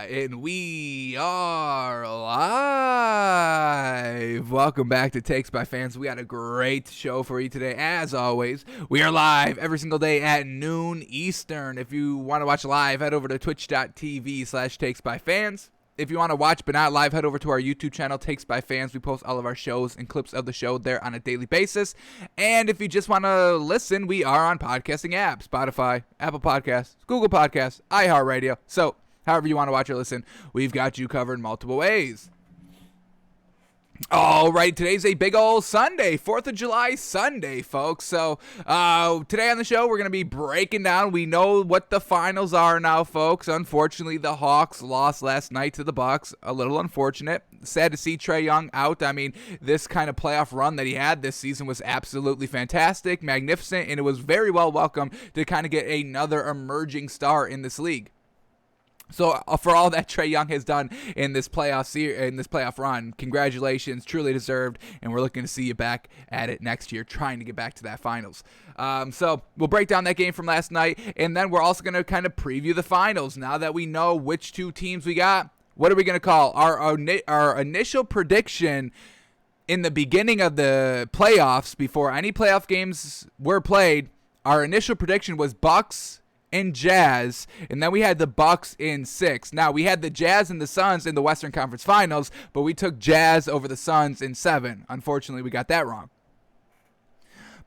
And we are live. Welcome back to Takes by Fans. We got a great show for you today. As always, we are live every single day at noon Eastern. If you want to watch live, head over to twitch.tv/takesbyfans. If you want to watch but not live, head over to our YouTube channel, Takes by Fans. We post all of our shows and clips of the show there on a daily basis. And if you just want to listen, we are on podcasting apps, Spotify, Apple Podcasts, Google Podcasts, iHeartRadio. So however you want to watch or listen, we've got you covered in multiple ways. All right, today's a big old Sunday, 4th of July Sunday, folks. So today on the show, we're going to be breaking down. We know what the finals are now, folks. Unfortunately, the Hawks lost last night to the Bucks. A little unfortunate. Sad to see Trae Young out. I mean, this kind of playoff run that he had this season was absolutely fantastic, magnificent, and it was very well welcome to kind of get another emerging star in this league. So for all that Trae Young has done in this playoff run, congratulations, truly deserved, and we're looking to see you back at it next year, trying to get back to that finals. So we'll break down that game from last night, and then we're also going to kind of preview the finals. Now that we know which two teams we got, what are we going to call? Our initial prediction in the beginning of the playoffs, before any playoff games were played, our initial prediction was Bucks and Jazz, and then we had the Bucks in 6. Now, we had the Jazz and the Suns in the Western Conference Finals, but we took Jazz over the Suns in 7. Unfortunately, we got that wrong.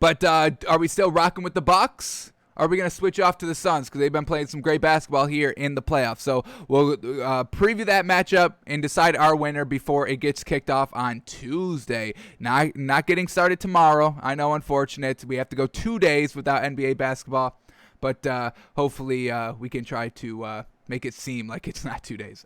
But are we still rocking with the Bucks? Or are we going to switch off to the Suns because they've been playing some great basketball here in the playoffs? So we'll preview that matchup and decide our winner before it gets kicked off on Tuesday. Not getting started tomorrow. I know, unfortunate. We have to go 2 days without NBA basketball. But hopefully we can try to make it seem like it's not 2 days.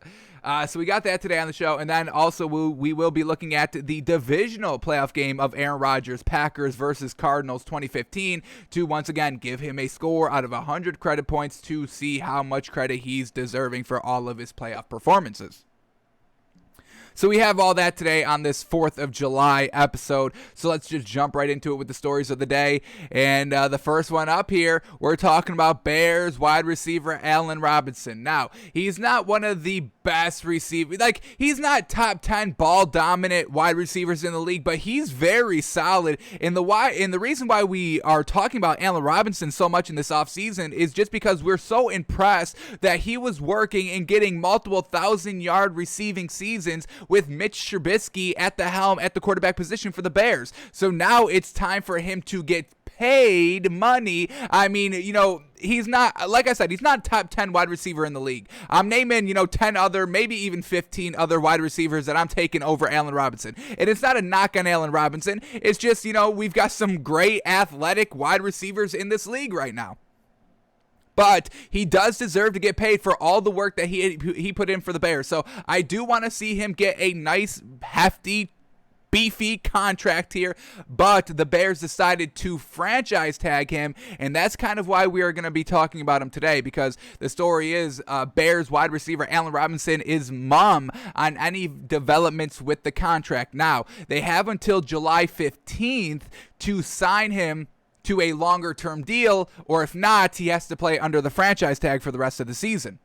So we got that today on the show. And then also we will be looking at the divisional playoff game of Aaron Rodgers, Packers versus Cardinals 2015, to once again give him a score out of 100 credit points to see how much credit he's deserving for all of his playoff performances. So we have all that today on this 4th of July episode. So let's just jump right into it with the stories of the day. And the first one up here, we're talking about Bears wide receiver Allen Robinson. Now, he's not one of the best receivers. Like, he's not top 10 ball dominant wide receivers in the league, but he's very solid. And the reason why we are talking about Allen Robinson so much in this offseason is just because we're so impressed that he was working and getting multiple 1,000-yard receiving seasons with Mitch Trubisky at the helm at the quarterback position for the Bears. So now it's time for him to get paid money. I mean, he's not, like I said, he's not top 10 wide receiver in the league. I'm naming, 10 other, maybe even 15 other wide receivers that I'm taking over Allen Robinson. And it's not a knock on Allen Robinson. It's just, we've got some great athletic wide receivers in this league right now. But he does deserve to get paid for all the work that he put in for the Bears. So I do want to see him get a nice, hefty, beefy contract here. But the Bears decided to franchise tag him. And that's kind of why we are going to be talking about him today. Because the story is Bears wide receiver Allen Robinson is mum on any developments with the contract. Now, they have until July 15th to sign him to a longer-term deal, or if not, he has to play under the franchise tag for the rest of the season.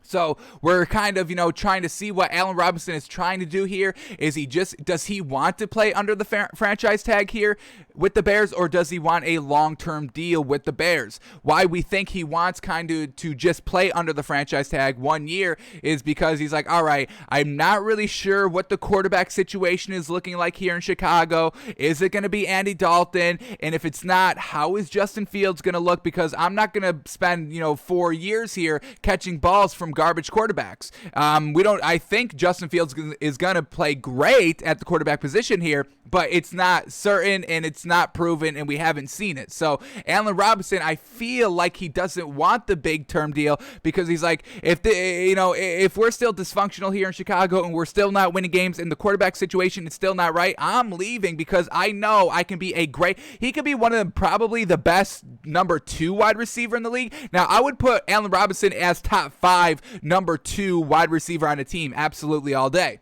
So we're kind of, trying to see what Allen Robinson is trying to do here. Does he want to play under the franchise tag here with the Bears, or does he want a long-term deal with the Bears? Why we think he wants kind of to just play under the franchise tag 1 year is because he's like, all right, I'm not really sure what the quarterback situation is looking like here in Chicago. Is it going to be Andy Dalton? And if it's not, how is Justin Fields going to look? Because I'm not going to spend, 4 years here catching balls from garbage quarterbacks. I think Justin Fields is going to play great at the quarterback position here, but it's not certain and it's not proven and we haven't seen it. So Allen Robinson, I feel like he doesn't want the big term deal because he's like, if we're still dysfunctional here in Chicago and we're still not winning games and the quarterback situation is still not right, I'm leaving because I know he can be one of probably the best number 2 wide receiver in the league. Now, I would put Allen Robinson as top 5 number 2 wide receiver on a team absolutely all day.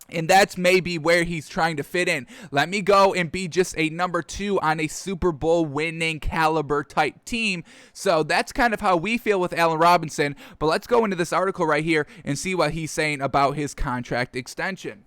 And that's maybe where he's trying to fit in. Let me go and be just a number 2 on a Super Bowl winning caliber type team. So that's kind of how we feel with Allen Robinson. But let's go into this article right here and see what he's saying about his contract extension.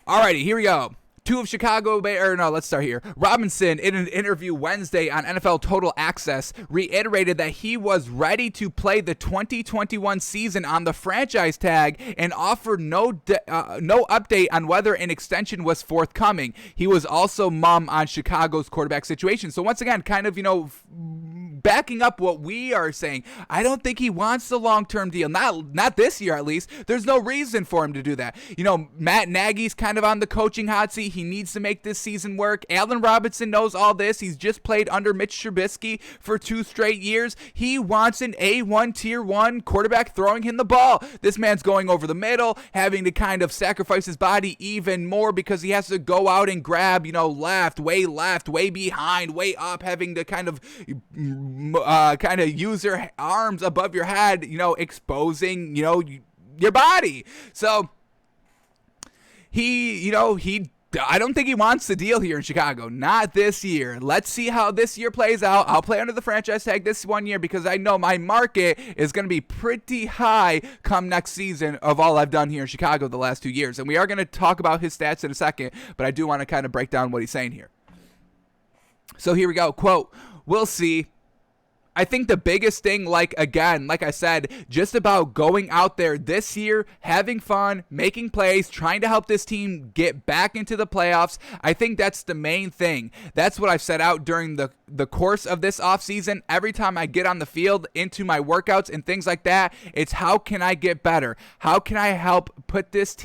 Alrighty, here we go. Let's start here. Robinson, in an interview Wednesday on NFL Total Access, reiterated that he was ready to play the 2021 season on the franchise tag and offered no update on whether an extension was forthcoming. He was also mum on Chicago's quarterback situation. So once again, kind of, backing up what we are saying, I don't think he wants the long-term deal. Not this year, at least. There's no reason for him to do that. Matt Nagy's kind of on the coaching hot seat. He needs to make this season work. Allen Robinson knows all this. He's just played under Mitch Trubisky for 2 straight years. He wants an A1 Tier 1 quarterback throwing him the ball. This man's going over the middle, having to kind of sacrifice his body even more because he has to go out and grab, left, way behind, way up, having to kind of use your arms above your head, exposing, your body. So I don't think he wants the deal here in Chicago. Not this year. Let's see how this year plays out. I'll play under the franchise tag this 1 year because I know my market is going to be pretty high come next season of all I've done here in Chicago the last 2 years. And we are going to talk about his stats in a second, but I do want to kind of break down what he's saying here. So here we go. Quote, "We'll see. I think the biggest thing, like I said, just about going out there this year, having fun, making plays, trying to help this team get back into the playoffs. I think that's the main thing. That's what I've set out during the course of this offseason. Every time I get on the field into my workouts and things like that, it's how can I get better? How can I help put this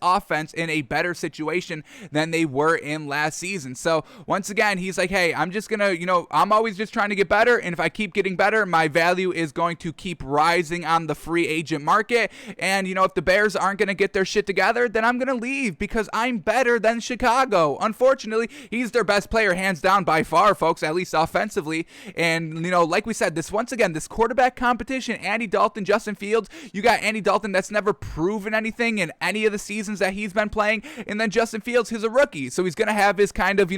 offense in a better situation than they were in last season?" So once again, he's like, hey, I'm just going to, I'm always just trying to get better. And if I keep getting better, my value is going to keep rising on the free agent market. And, if the Bears aren't going to get their shit together, then I'm going to leave because I'm better than Chicago. Unfortunately, he's their best player, hands down by far, folks, at least offensively. And, like we said, this quarterback competition, Andy Dalton, Justin Fields, you got Andy Dalton that's never proven anything in any of the seasons that he's been playing, and then Justin Fields is a rookie, so he's going to have his kind of,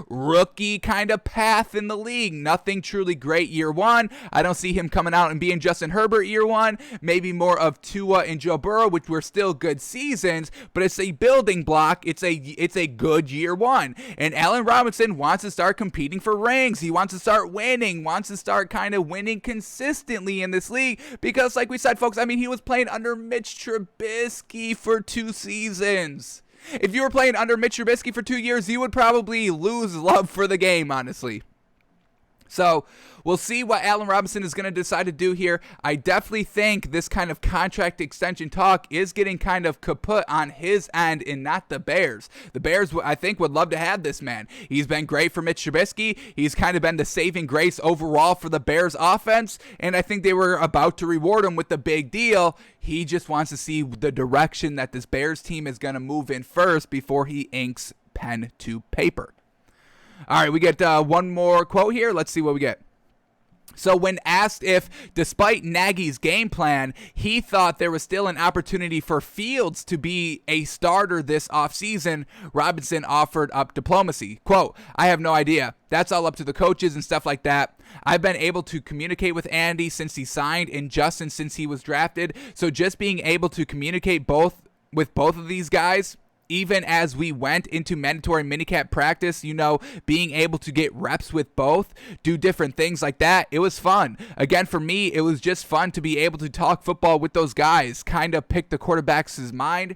rookie kind of path in the league. Nothing truly great year 1. I don't see him coming out and being Justin Herbert year 1, maybe more of Tua and Joe Burrow, which were still good seasons, but it's a building block. It's a good year 1, and Allen Robinson wants to start competing for rings. He wants to start winning, wants to start kind of winning consistently in this league, because like we said, folks, he was playing under Mitch Trubisky for 2 seasons. If you were playing under Mitch Trubisky for 2 years, you would probably lose love for the game, honestly. So we'll see what Allen Robinson is going to decide to do here. I definitely think this kind of contract extension talk is getting kind of kaput on his end and not the Bears. The Bears, I think, would love to have this man. He's been great for Mitch Trubisky. He's kind of been the saving grace overall for the Bears offense, and I think they were about to reward him with the big deal. He just wants to see the direction that this Bears team is going to move in first before he inks pen to paper. All right, we get one more quote here. Let's see what we get. So when asked if, despite Nagy's game plan, he thought there was still an opportunity for Fields to be a starter this offseason, Robinson offered up diplomacy. Quote, "I have no idea. That's all up to the coaches and stuff like that. I've been able to communicate with Andy since he signed and Justin since he was drafted. So just being able to communicate with both of these guys, even as we went into mandatory minicamp practice, being able to get reps with both, do different things like that, it was fun. Again, for me, it was just fun to be able to talk football with those guys, kind of pick the quarterback's mind,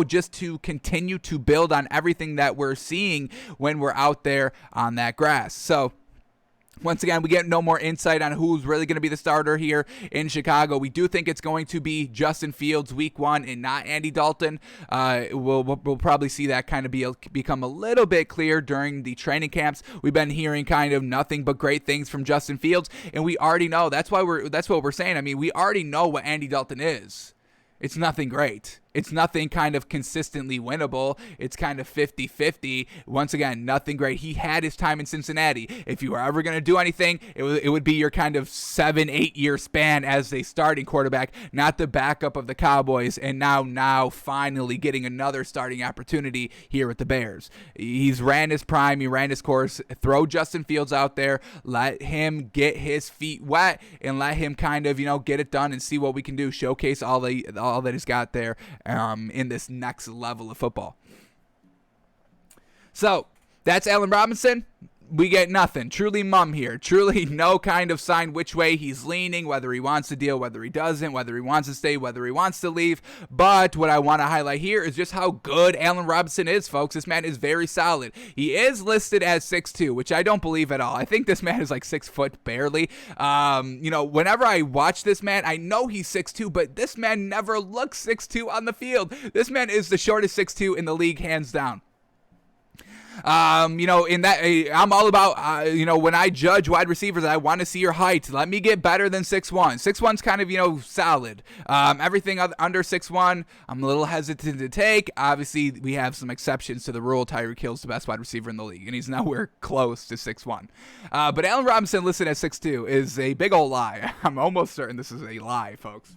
just to continue to build on everything that we're seeing when we're out there on that grass." So once again, we get no more insight on who's really going to be the starter here in Chicago. We do think it's going to be Justin Fields week 1 and not Andy Dalton. We'll probably see that kind of become a little bit clear during the training camps. We've been hearing kind of nothing but great things from Justin Fields, and we already know. That's what we're saying. We already know what Andy Dalton is. It's nothing great. It's nothing kind of consistently winnable. It's kind of 50-50. Once again, nothing great. He had his time in Cincinnati. If you were ever going to do anything, it would be your kind of 7-8 year span as a starting quarterback, not the backup of the Cowboys, and now finally getting another starting opportunity here with the Bears. He's ran his prime. He ran his course. Throw Justin Fields out there. Let him get his feet wet and let him kind of, get it done and see what we can do. Showcase all that he's got there in this next level of football. So that's Allen Robinson. We get nothing. Truly mum here. Truly no kind of sign which way he's leaning, whether he wants to deal, whether he doesn't, whether he wants to stay, whether he wants to leave. But what I want to highlight here is just how good Allen Robinson is, folks. This man is very solid. He is listed as 6'2", which I don't believe at all. I think this man is like 6 foot barely. Whenever I watch this man, I know he's 6'2", but this man never looks 6'2" on the field. This man is the shortest 6'2" in the league, hands down. In that, I'm all about, when I judge wide receivers, I want to see your height. Let me get better than 6'1". 6'1's kind of, solid. Everything under 6'1", I'm a little hesitant to take. Obviously, we have some exceptions to the rule. Tyreek Hill's the best wide receiver in the league, and he's nowhere close to 6'1". But Allen Robinson listed as 6'2" is a big old lie. I'm almost certain this is a lie, folks.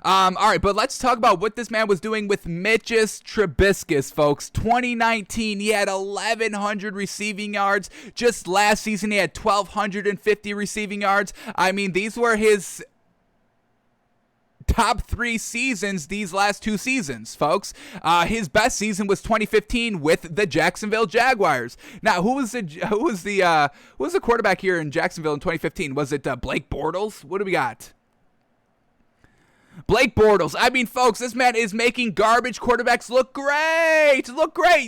All right, but let's talk about what this man was doing with Mitch's Trubisky, folks. 2019, he had 1,100 receiving yards. Just last season, he had 1,250 receiving yards. I mean, these were his top 3 seasons these last 2 seasons, folks. His best season was 2015 with the Jacksonville Jaguars. Now, who was the quarterback here in Jacksonville in 2015? Was it Blake Bortles? What do we got? Blake Bortles. I mean, folks, this man is making garbage quarterbacks look great.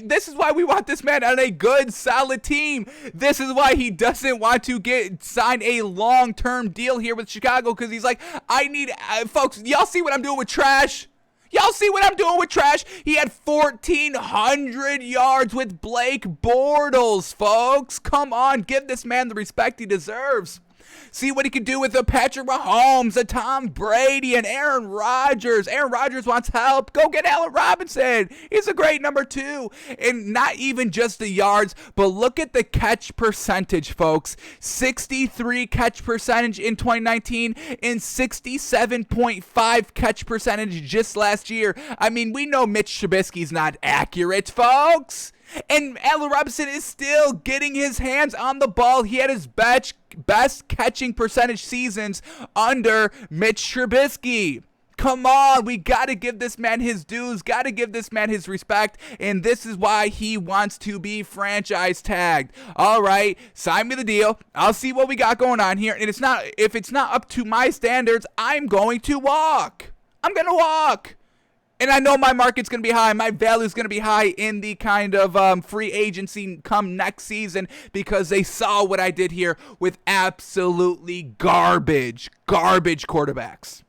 This is why we want this man on a good, solid team. This is why he doesn't want to sign a long-term deal here with Chicago, because he's like, folks, y'all see what I'm doing with trash? He had 1,400 yards with Blake Bortles, folks. Come on, give this man the respect he deserves. See what he can do with a Patrick Mahomes, a Tom Brady, and Aaron Rodgers. Aaron Rodgers wants help. Go get Allen Robinson. He's a great number 2. And not even just the yards, but look at the catch percentage, folks. 63 catch percentage in 2019 and 67.5 catch percentage just last year. I mean, we know Mitch Trubisky's not accurate, folks. And Allen Robinson is still getting his hands on the ball. He had his best catching percentage seasons under Mitch Trubisky. Come on, we got to give this man his dues, got to give this man his respect, and this is why he wants to be franchise tagged. All right, sign me the deal. I'll see what we got going on here, and if it's not up to my standards, I'm going to walk. And I know my market's going to be high. My value is going to be high in the kind of free agency come next season, because they saw what I did here with absolutely garbage quarterbacks.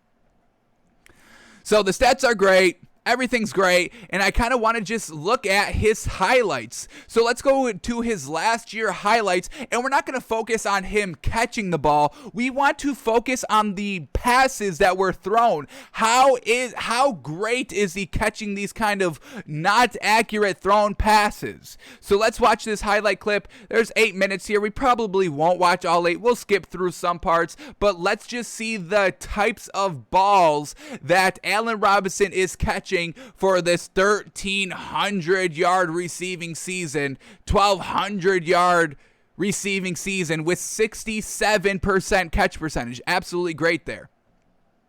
So the stats are great. Everything's great, and I kind of want to just look at his highlights. So let's go to his last year highlights, and we're not going to focus on him catching the ball. We want to focus on the passes that were thrown. How great is he catching these kind of not accurate thrown passes? So let's watch this highlight clip. There's 8 minutes here. We probably won't watch all 8. We'll skip through some parts, but let's just see the types of balls that Allen Robinson is catching for this 1,300-yard receiving season, 1,200-yard receiving season with 67% catch percentage. Absolutely great there.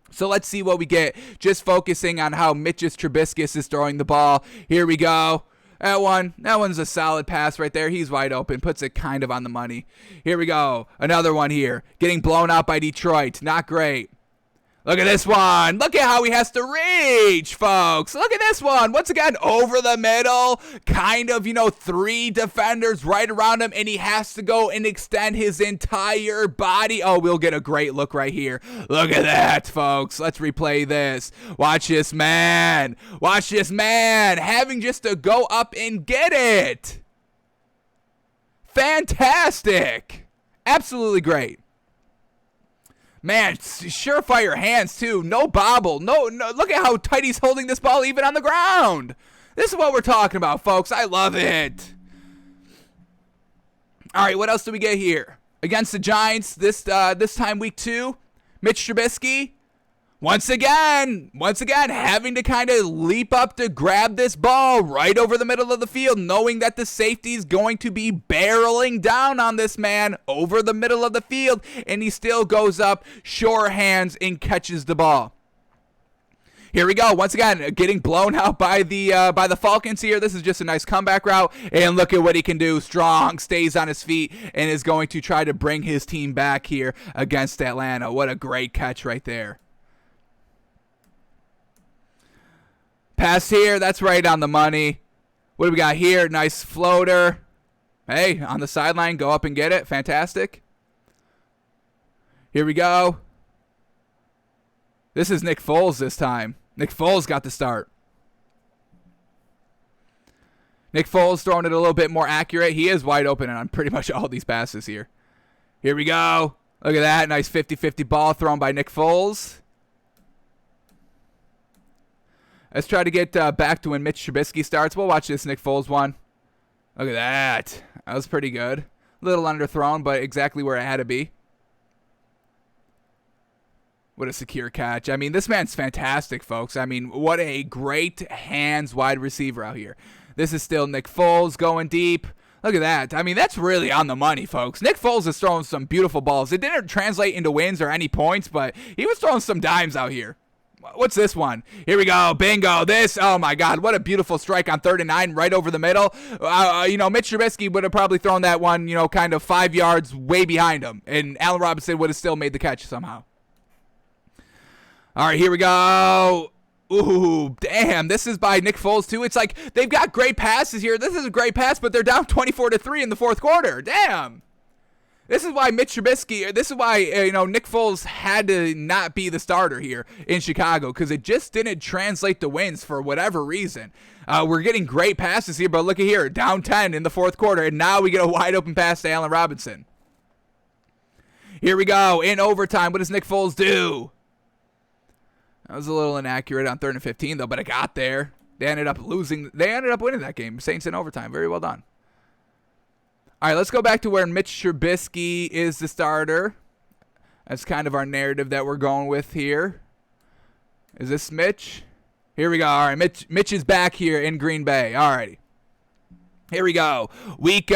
So let's see what we get, just focusing on how Mitch's Trubisky is throwing the ball. Here we go. That one's a solid pass right there. He's wide open, puts it kind of on the money. Here we go. Another one here. Getting blown out by Detroit. Not great. Look at this one. Look at how he has to reach, folks. Look at this one. Once again, over the middle. Kind of, 3 defenders right around him, and he has to go and extend his entire body. Oh, we'll get a great look right here. Look at that, folks. Let's replay this. Watch this man. Having just to go up and get it. Fantastic. Absolutely great. Man, surefire hands, too. No bobble. No, look at how tight he's holding this ball even on the ground. This is what we're talking about, folks. I love it. All right, what else do we get here? Against the Giants, this time week 2, Mitch Trubisky, once again, having to kind of leap up to grab this ball right over the middle of the field, knowing that the safety is going to be barreling down on this man over the middle of the field, and he still goes up, sure hands, and catches the ball. Here we go. Once again, getting blown out by the Falcons here. This is just a nice comeback route. And look at what he can do. Strong, stays on his feet, and is going to try to bring his team back here against Atlanta. What a great catch right there. Pass here. That's right on the money. What do we got here? Nice floater. Hey, on the sideline, go up and get it. Fantastic. Here we go. This is Nick Foles this time. Nick Foles got the start. Nick Foles throwing it a little bit more accurate. He is wide open on pretty much all these passes here. Here we go. Look at that. Nice 50-50 ball thrown by Nick Foles. Let's try to get back to when Mitch Trubisky starts. We'll watch this Nick Foles one. Look at that. That was pretty good. A little underthrown, but exactly where it had to be. What a secure catch. I mean, this man's fantastic, folks. I mean, what a great hands wide receiver out here. This is still Nick Foles going deep. Look at that. I mean, that's really on the money, folks. Nick Foles is throwing some beautiful balls. It didn't translate into wins or any points, but he was throwing some dimes out here. What's this one? Here we go. Bingo. This, oh my God, what a beautiful strike on 3rd and 9 right over the middle. Mitch Trubisky would have probably thrown that one, kind of 5 yards way behind him, and Allen Robinson would have still made the catch somehow. All right, here we go. Ooh, damn. This is by Nick Foles, too. It's like they've got great passes here. This is a great pass, but they're down 24-3 in the 4th quarter. Damn. This is why Mitch Trubisky, this is why, Nick Foles had to not be the starter here in Chicago, because it just didn't translate to wins for whatever reason. We're getting great passes here, but look at here. Down 10 in the 4th quarter, and now we get a wide open pass to Allen Robinson. Here we go. In overtime, what does Nick Foles do? That was a little inaccurate on 3rd and 15, though, but it got there. They ended up winning that game. Saints in overtime. Very well done. All right, let's go back to where Mitch Trubisky is the starter. That's kind of our narrative that we're going with here. Is this Mitch? Here we go. All right, Mitch is back here in Green Bay. All righty. Here we go. Week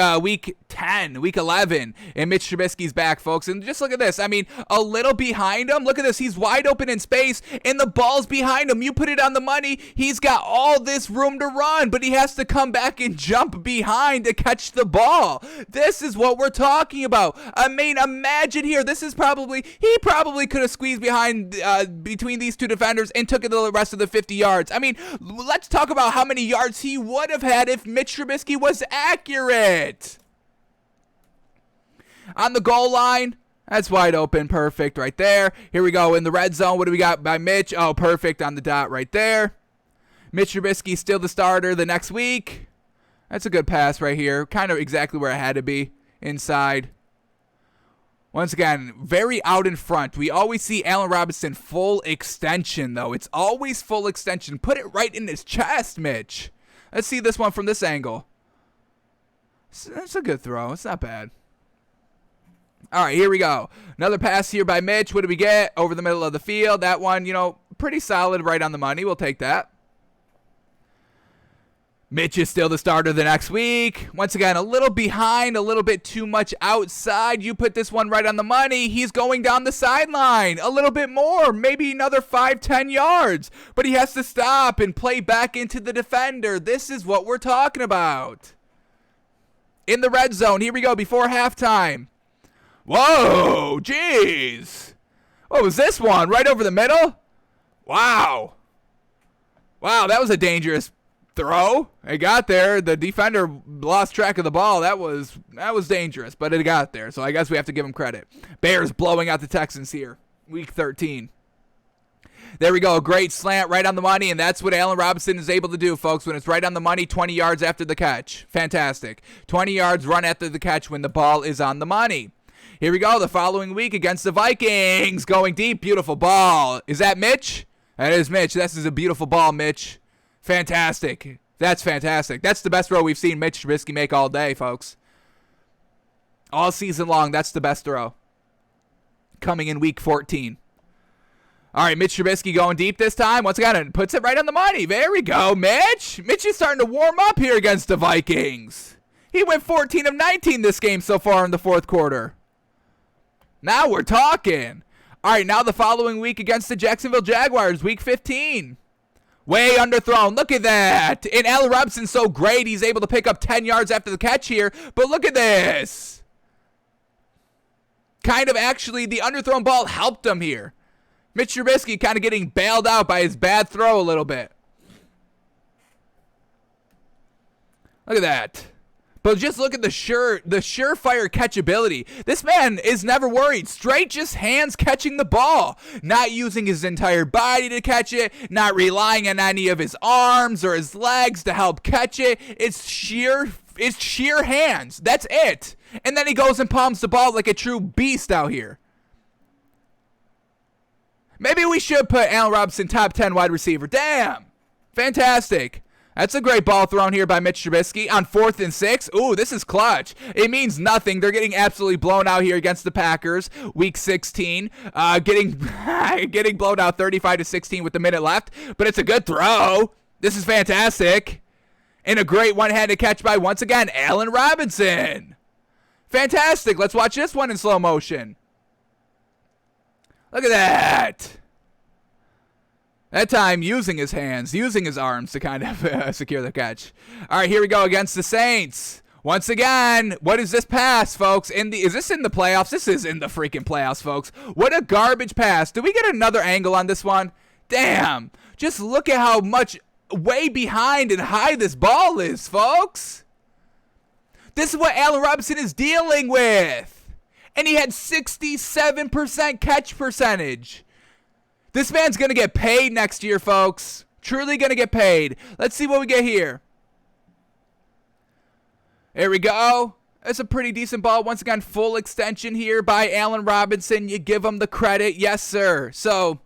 10, week 11, and Mitch Trubisky's back, folks. And just look at this. I mean, a little behind him. Look at this. He's wide open in space, and the ball's behind him. You put it on the money. He's got all this room to run, but he has to come back and jump behind to catch the ball. This is what we're talking about. I mean, imagine here. He probably could have squeezed behind between these two defenders and took it the rest of the 50 yards. I mean, let's talk about how many yards he would have had if Mitch Trubisky was accurate. On the goal line, that's wide open. Perfect right there. Here we go in the red zone. What do we got by Mitch? Oh, perfect on the dot right there. Mitch Trubisky still the starter the next week. That's a good pass right here. Kind of exactly where I had to be. Inside. Once again, very out in front. We always see Allen Robinson full extension, though. It's always full extension. Put it right in his chest, Mitch. Let's see this one from this angle. That's a good throw. It's not bad. All right, here we go. Another pass here by Mitch. What do we get? Over the middle of the field. That one, pretty solid, right on the money. We'll take that. Mitch is still the starter the next week. Once again, a little behind, a little bit too much outside. You put this one right on the money. He's going down the sideline a little bit more, maybe another 5-10 yards. But he has to stop and play back into the defender. This is what we're talking about. In the red zone, here we go, before halftime. Whoa, jeez. What was this one? Right over the middle? Wow. Wow, that was a dangerous throw. It got there. The defender lost track of the ball. That was dangerous, but it got there. So I guess we have to give him credit. Bears blowing out the Texans here. Week 13. There we go. Great slant right on the money, and that's what Allen Robinson is able to do, folks, when it's right on the money, 20 yards after the catch. Fantastic. 20 yards run after the catch when the ball is on the money. Here we go. The following week against the Vikings. Going deep. Beautiful ball. Is that Mitch? That is Mitch. This is a beautiful ball, Mitch. Fantastic. That's fantastic. That's the best throw we've seen Mitch Trubisky make all day, folks. All season long, that's the best throw. Coming in week 14. All right, Mitch Trubisky going deep this time. Once again, puts it right on the money. There we go, Mitch. Mitch is starting to warm up here against the Vikings. He went 14 of 19 this game so far in the fourth quarter. Now we're talking. All right, now the following week against the Jacksonville Jaguars, week 15. Way underthrown. Look at that. And Allen Robinson's so great, he's able to pick up 10 yards after the catch here. But look at this. Kind of actually, the underthrown ball helped him here. Mitch Trubisky kind of getting bailed out by his bad throw a little bit. Look at that. But just look at the surefire catchability. This man is never worried. Straight just hands catching the ball. Not using his entire body to catch it. Not relying on any of his arms or his legs to help catch it. It's sheer hands. That's it. And then he goes and palms the ball like a true beast out here. Maybe we should put Allen Robinson top 10 wide receiver. Damn. Fantastic. That's a great ball thrown here by Mitch Trubisky on 4th and 6. Ooh, this is clutch. It means nothing. They're getting absolutely blown out here against the Packers. Week 16. Getting blown out 35-16 with a minute left. But it's a good throw. This is fantastic. And a great one-handed catch by, once again, Allen Robinson. Fantastic. Let's watch this one in slow motion. Look at that. That time using his hands, using his arms to kind of secure the catch. All right, here we go against the Saints. Once again, what is this pass, folks? Is this in the playoffs? This is in the freaking playoffs, folks. What a garbage pass. Did we get another angle on this one? Damn. Just look at how much way behind and high this ball is, folks. This is what Allen Robinson is dealing with. And he had 67% catch percentage. This man's going to get paid next year, folks. Truly going to get paid. Let's see what we get here. There we go. That's a pretty decent ball. Once again, full extension here by Allen Robinson. You give him the credit. Yes, sir. So,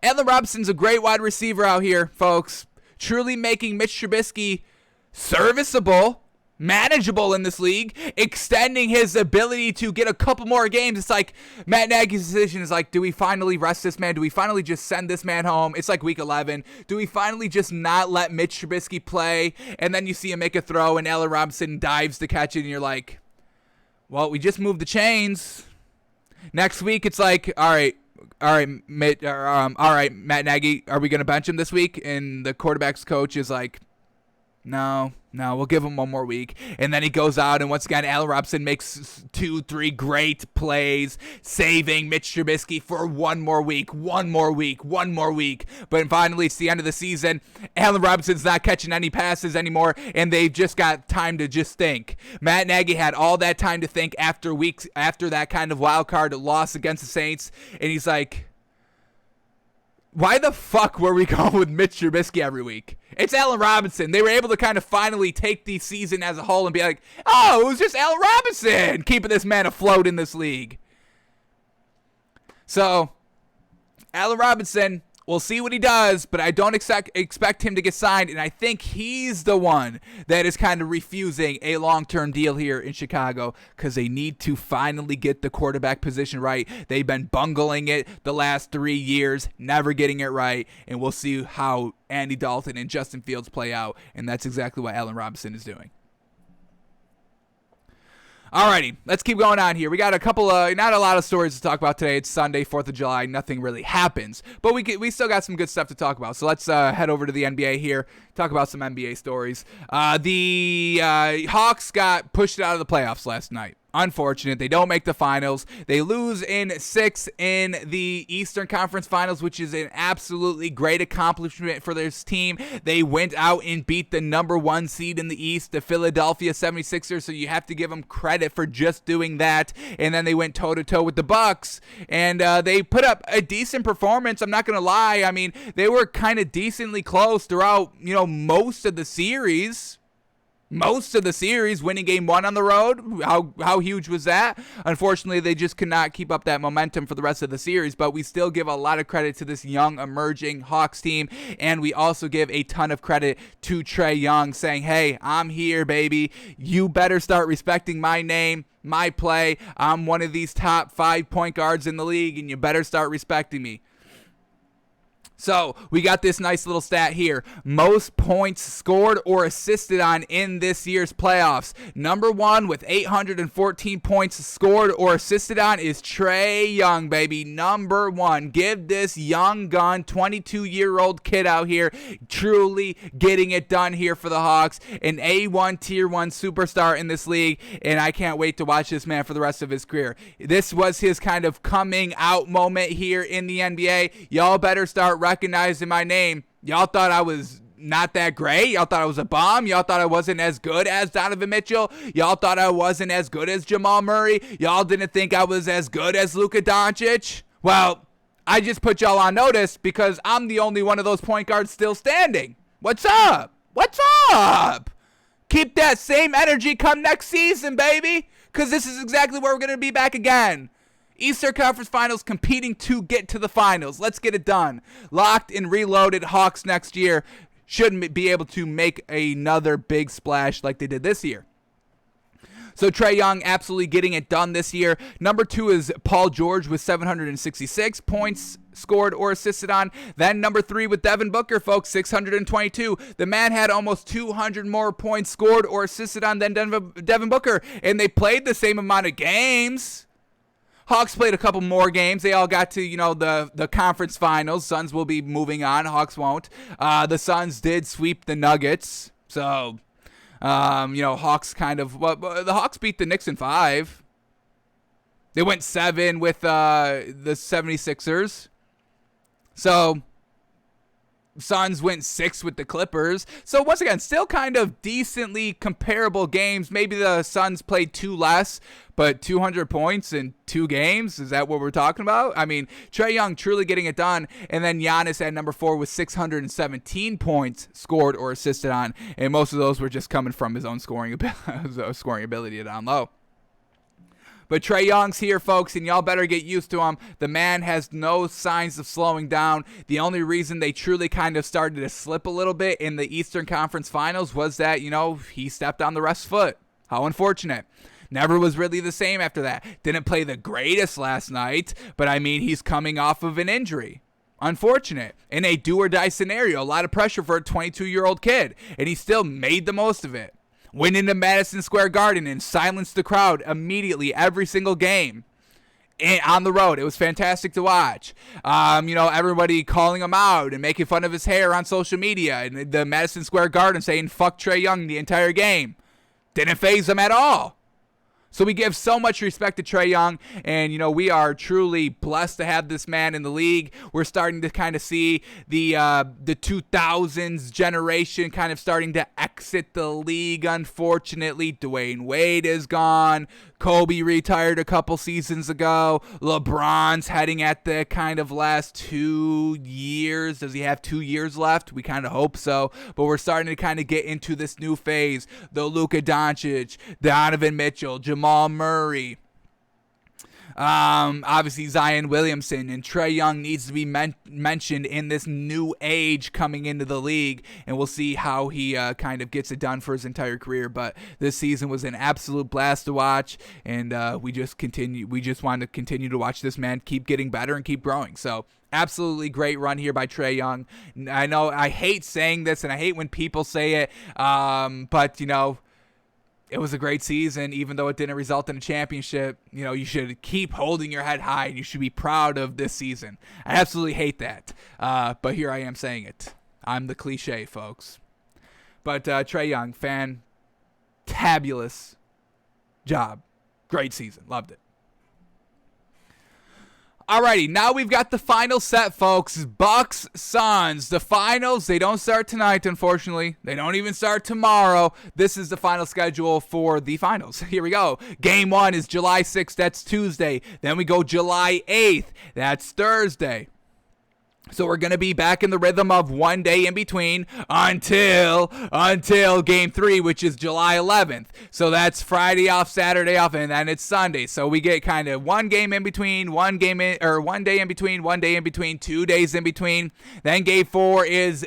Allen Robinson's a great wide receiver out here, folks. Truly making Mitch Trubisky serviceable, manageable in this league, extending his ability to get a couple more games. It's like Matt Nagy's decision is like, do we finally rest this man? Do we finally just send this man home? It's like week 11. Do we finally just not let Mitch Trubisky play? And then you see him make a throw and Allen Robinson dives to catch it and you're like, well, we just moved the chains. Next week it's like, all right, Matt Nagy, are we going to bench him this week? And the quarterback's coach is like, no, we'll give him one more week. And then he goes out, and once again, Allen Robinson makes 2-3 great plays, saving Mitch Trubisky for one more week. But finally, it's the end of the season. Allen Robinson's not catching any passes anymore, and they've just got time to just think. Matt Nagy had all that time to think after that kind of wild card loss against the Saints, and he's like, why the fuck were we going with Mitch Trubisky every week? It's Allen Robinson. They were able to kind of finally take the season as a whole and be like, oh, it was just Allen Robinson keeping this man afloat in this league. So, Allen Robinson, we'll see what he does, but I don't expect him to get signed, and I think he's the one that is kind of refusing a long-term deal here in Chicago because they need to finally get the quarterback position right. They've been bungling it the last 3 years, never getting it right, and we'll see how Andy Dalton and Justin Fields play out, and that's exactly what Allen Robinson is doing. Alrighty, let's keep going on here. We got a couple not a lot of stories to talk about today. It's Sunday, 4th of July. Nothing really happens, but we still got some good stuff to talk about. So let's head over to the NBA here, talk about some NBA stories. The Hawks got pushed out of the playoffs last night. Unfortunate. They don't make the finals. They lose in 6 in the Eastern Conference Finals, which is an absolutely great accomplishment for this team. They went out and beat the number 1 seed in the East, the Philadelphia 76ers, so you have to give them credit for just doing that. And then they went toe-to-toe with the Bucks, and they put up a decent performance. I'm not going to lie. I mean, they were kind of decently close throughout, most of the series. most of the series, winning game 1 on the road. How huge was that? Unfortunately, they just could not keep up that momentum for the rest of the series, but we still give a lot of credit to this young, emerging Hawks team, and we also give a ton of credit to Trae Young, saying, hey, I'm here, baby. You better start respecting my name, my play. I'm one of these top 5 point guards in the league, and you better start respecting me. So we got this nice little stat here. Most points scored or assisted on in this year's playoffs. Number 1 with 814 points scored or assisted on is Trae Young, baby. Number 1. Give this young gun, 22-year-old kid out here, truly getting it done here for the Hawks. An A1 Tier 1 superstar in this league, and I can't wait to watch this man for the rest of his career. This was his kind of coming out moment here in the NBA. Y'all better start recognizing my name. Y'all thought I was not that great. Y'all thought I was a bum. Y'all thought I wasn't as good as Donovan Mitchell. Y'all thought I wasn't as good as Jamal Murray. Y'all didn't think I was as good as Luka Doncic. Well, I just put y'all on notice because I'm the only one of those point guards still standing. What's up? What's up? Keep that same energy come next season, baby, because this is exactly where we're going to be back again. Eastern Conference Finals, competing to get to the finals. Let's get it done. Locked and reloaded Hawks next year shouldn't be able to make another big splash like they did this year. So Trae Young absolutely getting it done this year. Number 2 is Paul George with 766 points scored or assisted on. Then number 3 with Devin Booker, folks, 622. The man had almost 200 more points scored or assisted on than Devin Booker, and they played the same amount of games. Hawks played a couple more games. They all got to, the conference finals. Suns will be moving on. Hawks won't. The Suns did sweep the Nuggets. So, Hawks the Hawks beat the Knicks in 5. They went 7 with the 76ers. So, Suns went 6 with the Clippers. So once again, still kind of decently comparable games. Maybe the Suns played 2 less, but 200 points in 2 games, is that what we're talking about? I mean, Trae Young truly getting it done. And then Giannis at number 4 with 617 points scored or assisted on. And most of those were just coming from his own scoring ability down low. But Trae Young's here, folks, and y'all better get used to him. The man has no signs of slowing down. The only reason they truly kind of started to slip a little bit in the Eastern Conference Finals was that, he stepped on the ref's foot. How unfortunate. Never was really the same after that. Didn't play the greatest last night, but I mean, he's coming off of an injury. Unfortunate. In a do-or-die scenario, a lot of pressure for a 22-year-old kid, and he still made the most of it. Went into Madison Square Garden and silenced the crowd immediately every single game on the road. It was fantastic to watch. Everybody calling him out and making fun of his hair on social media, and the Madison Square Garden saying fuck Trae Young the entire game. Didn't faze him at all. So we give so much respect to Trae Young, and, we are truly blessed to have this man in the league. We're starting to kind of see the 2000s generation kind of starting to exit the league, unfortunately. Dwayne Wade is gone. Kobe retired a couple seasons ago. LeBron's heading at the kind of last 2 years. Does he have 2 years left? We kind of hope so. But we're starting to kind of get into this new phase. The Luka Doncic, Donovan Mitchell, Jamal Murray. Obviously Zion Williamson, and Trae Young needs to be mentioned in this new age coming into the league, and we'll see how he kind of gets it done for his entire career. But this season was an absolute blast to watch, and we just want to continue to watch this man keep getting better and keep growing. So absolutely great run here by Trae Young. I know I hate saying this, and I hate when people say it, but it was a great season, even though it didn't result in a championship. You should keep holding your head high, and you should be proud of this season. I absolutely hate that, but here I am saying it. I'm the cliche, folks. But Trae Young, fantabulous job. Great season. Loved it. Alrighty, now we've got the final set, folks. Bucks, Suns. The finals, they don't start tonight, unfortunately. They don't even start tomorrow. This is the final schedule for the finals. Here we go. Game 1 is July 6th. That's Tuesday. Then we go July 8th. That's Thursday. So we're going to be back in the rhythm of one day in between until game 3, which is July 11th. So that's Friday off, Saturday off, and then it's Sunday. So we get kind of one game in between, one day in between, 2 days in between. Then game 4 is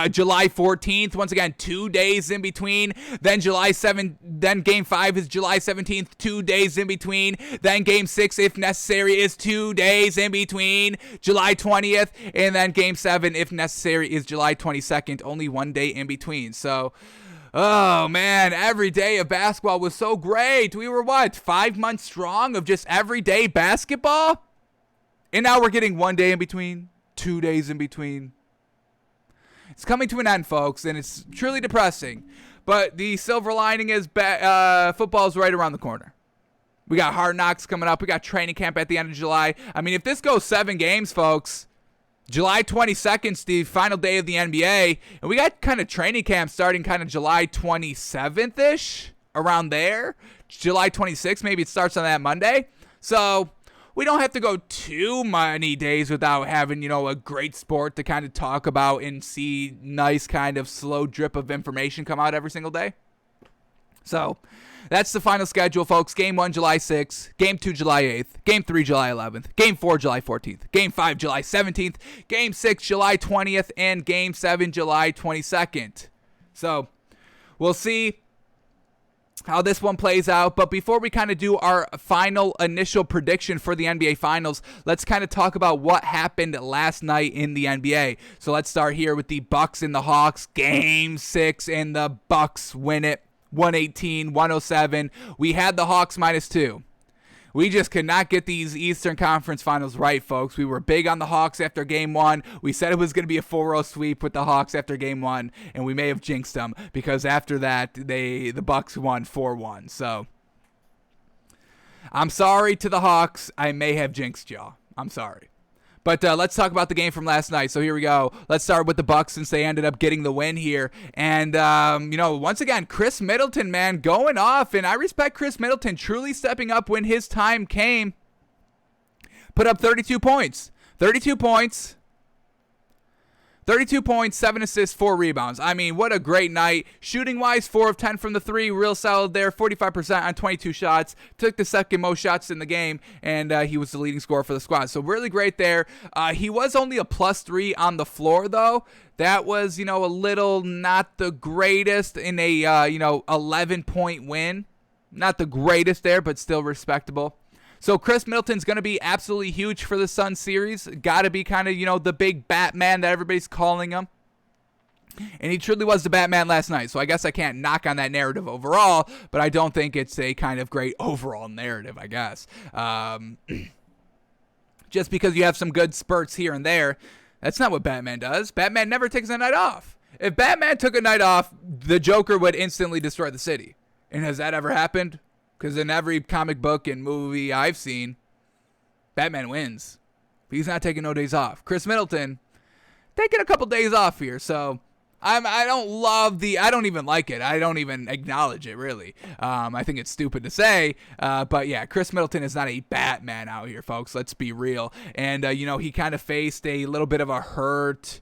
July 14th. Once again, 2 days in between. Then Then game 5 is July 17th. 2 days in between. Then game 6, if necessary, is 2 days in between. July 20th, and then game 7, if necessary, is July 22nd. Only 1 day in between. So, oh man, every day of basketball was so great. We were 5 months strong of just everyday basketball, and now we're getting 1 day in between, 2 days in between. It's coming to an end, folks, and it's truly depressing. But the silver lining is football is right around the corner. We got Hard Knocks coming up. We got training camp at the end of July. I mean, if this goes 7 games, folks, July 22nd is the final day of the NBA. And we got kind of training camp starting kind of July 27th-ish, around there. July 26th, maybe it starts on that Monday. So we don't have to go too many days without having, a great sport to kind of talk about and see nice kind of slow drip of information come out every single day. So that's the final schedule, folks. Game 1, July 6th. Game 2, July 8th. Game 3, July 11th. Game 4, July 14th. Game 5, July 17th. Game 6, July 20th. And Game 7, July 22nd. So we'll see how this one plays out. But before we kind of do our final initial prediction for the NBA Finals, let's kind of talk about what happened last night in the NBA. So let's start here with the Bucks and the Hawks. Game 6, and the Bucks win it 118-107. We had the Hawks -2. We just could not get these Eastern Conference Finals right, folks. We were big on the Hawks after Game 1. We said it was going to be a 4-0 sweep with the Hawks after Game 1, and we may have jinxed them because after that, the Bucks won 4-1. So I'm sorry to the Hawks. I may have jinxed y'all. I'm sorry. But let's talk about the game from last night. So here we go. Let's start with the Bucks since they ended up getting the win here. And, once again, Chris Middleton, man, going off. And I respect Chris Middleton truly stepping up when his time came. Put up 32 points. 32 points. 32 points, 7 assists, 4 rebounds. I mean, what a great night. Shooting-wise, 4 of 10 from the 3. Real solid there. 45% on 22 shots. Took the second most shots in the game, and he was the leading scorer for the squad. So really great there. He was only a +3 on the floor, though. That was, a little not the greatest in a, 11-point win. Not the greatest there, but still respectable. So Chris Middleton's going to be absolutely huge for the Suns series. Got to be kind of, the big Batman that everybody's calling him. And he truly was the Batman last night. So I guess I can't knock on that narrative overall, but I don't think it's a kind of great overall narrative, I guess. Just because you have some good spurts here and there, that's not what Batman does. Batman never takes a night off. If Batman took a night off, the Joker would instantly destroy the city. And has that ever happened? Because in every comic book and movie I've seen, Batman wins. But he's not taking no days off. Chris Middleton taking a couple days off here. So I don't even like it. I don't even acknowledge it, really. I think it's stupid to say. But yeah, Chris Middleton is not a Batman out here, folks. Let's be real. And, he kind of faced a little bit of a hurt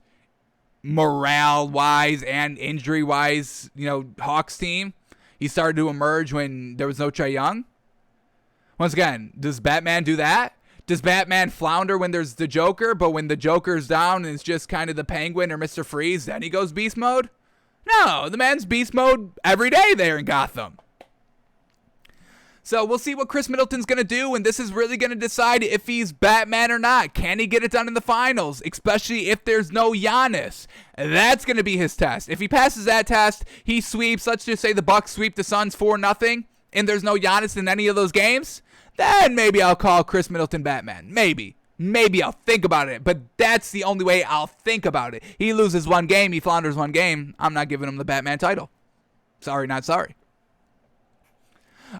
morale-wise and injury-wise, Hawks team. He started to emerge when there was no Trae Young. Once again, does Batman do that? Does Batman flounder when there's the Joker, but when the Joker's down and it's just kind of the Penguin or Mr. Freeze, then he goes beast mode? No, the man's beast mode every day there in Gotham. So we'll see what Chris Middleton's going to do, and this is really going to decide if he's Batman or not. Can he get it done in the finals, especially if there's no Giannis? That's going to be his test. If he passes that test, he sweeps, let's just say the Bucks sweep the Suns 4-0, and there's no Giannis in any of those games, then maybe I'll call Chris Middleton Batman. Maybe. Maybe I'll think about it, but that's the only way I'll think about it. He loses one game, he flounders one game, I'm not giving him the Batman title. Sorry, not sorry.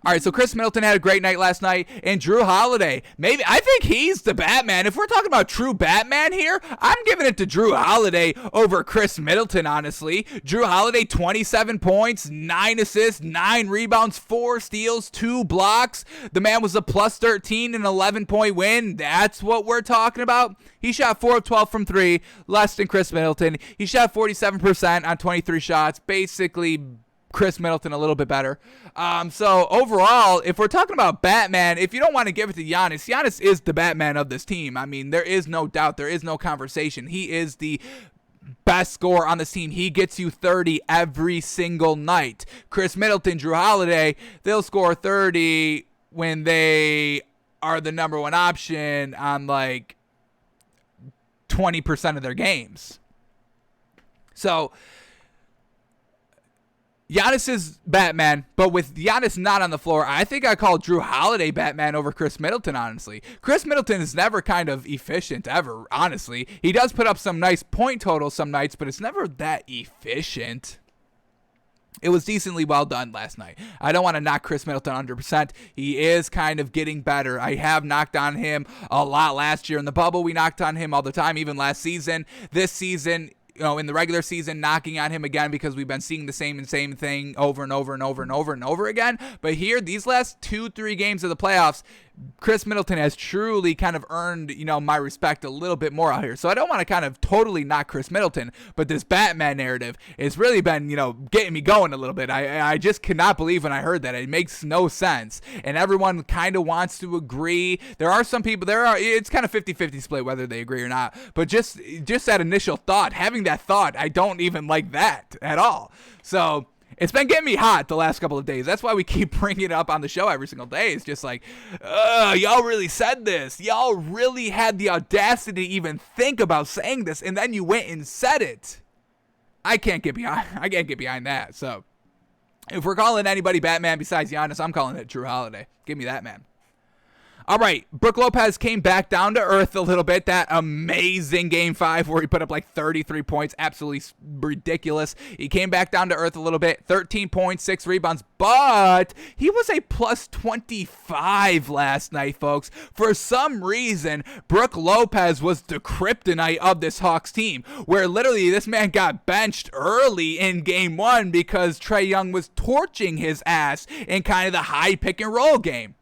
All right, so Chris Middleton had a great night last night, and Drew Holiday, I think he's the Batman. If we're talking about true Batman here, I'm giving it to Drew Holiday over Chris Middleton, honestly. Drew Holiday, 27 points, 9 assists, 9 rebounds, 4 steals, 2 blocks. The man was a plus 13 and 11-point win. That's what we're talking about. He shot 4 of 12 from 3, less than Chris Middleton. He shot 47% on 23 shots, basically Chris Middleton a little bit better. So overall, if we're talking about Batman, if you don't want to give it to Giannis, Giannis is the Batman of this team. I mean, there is no doubt. There is no conversation. He is the best scorer on this team. He gets you 30 every single night. Chris Middleton, Drew Holiday, they'll score 30 when they are the number one option on like 20% of their games. So Giannis is Batman, but with Giannis not on the floor, I think I call Drew Holiday Batman over Chris Middleton, honestly. Chris Middleton is never kind of efficient ever, honestly. He does put up some nice point totals some nights, but it's never that efficient. It was decently well done last night. I don't want to knock Chris Middleton 100%. He is kind of getting better. I have knocked on him a lot last year in the bubble. We knocked on him all the time, even last season. This season, in the regular season, knocking on him again because we've been seeing the same thing over and over and over and over and over again. But here, these last 2-3 games of the playoffs, Chris Middleton has truly kind of earned, my respect a little bit more out here. So I don't want to kind of totally knock Chris Middleton, but this Batman narrative has really been, getting me going a little bit. I just cannot believe when I heard that. It makes no sense. And everyone kind of wants to agree. There are some people, it's kind of 50-50 split whether they agree or not. But just that initial thought, having that thought, I don't even like that at all. So it's been getting me hot the last couple of days. That's why we keep bringing it up on the show every single day. It's just like, y'all really said this. Y'all really had the audacity to even think about saying this, and then you went and said it. I can't get behind that. So if we're calling anybody Batman besides Giannis, I'm calling it Drew Holiday. Give me that man. All right, Brook Lopez came back down to earth a little bit. That amazing Game 5 where he put up like 33 points, absolutely ridiculous. He came back down to earth a little bit, 13 points, 6 rebounds, but he was a plus 25 last night, folks. For some reason, Brook Lopez was the kryptonite of this Hawks team, where literally this man got benched early in Game 1 because Trae Young was torching his ass in kind of the high pick and roll game.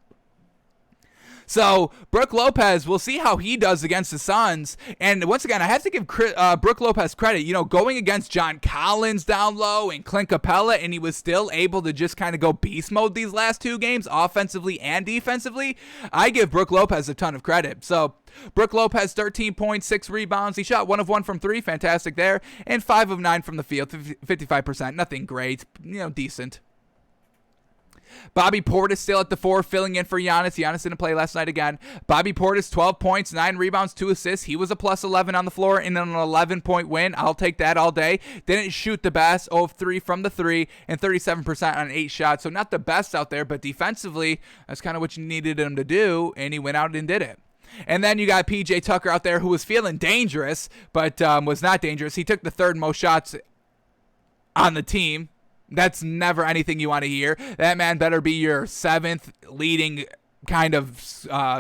So, Brook Lopez, we'll see how he does against the Suns. And once again, I have to give Brook Lopez credit. Going against John Collins down low and Clint Capella, and he was still able to just kind of go beast mode these last 2 games, offensively and defensively. I give Brook Lopez a ton of credit. So, Brook Lopez, 13 points, 6 rebounds. He shot 1 of 1 from 3, fantastic there, and 5 of 9 from the field, 55%. Nothing great, decent. Bobby Portis still at the 4, filling in for Giannis. Giannis didn't play last night again. Bobby Portis, 12 points, 9 rebounds, 2 assists. He was a plus 11 on the floor in an 11-point win. I'll take that all day. Didn't shoot the best, 0 of 3 from the 3, and 37% on 8 shots. So not the best out there, but defensively, that's kind of what you needed him to do, and he went out and did it. And then you got P.J. Tucker out there who was feeling dangerous, but was not dangerous. He took the 3rd most shots on the team. That's never anything you want to hear. That man better be your 7th leading kind of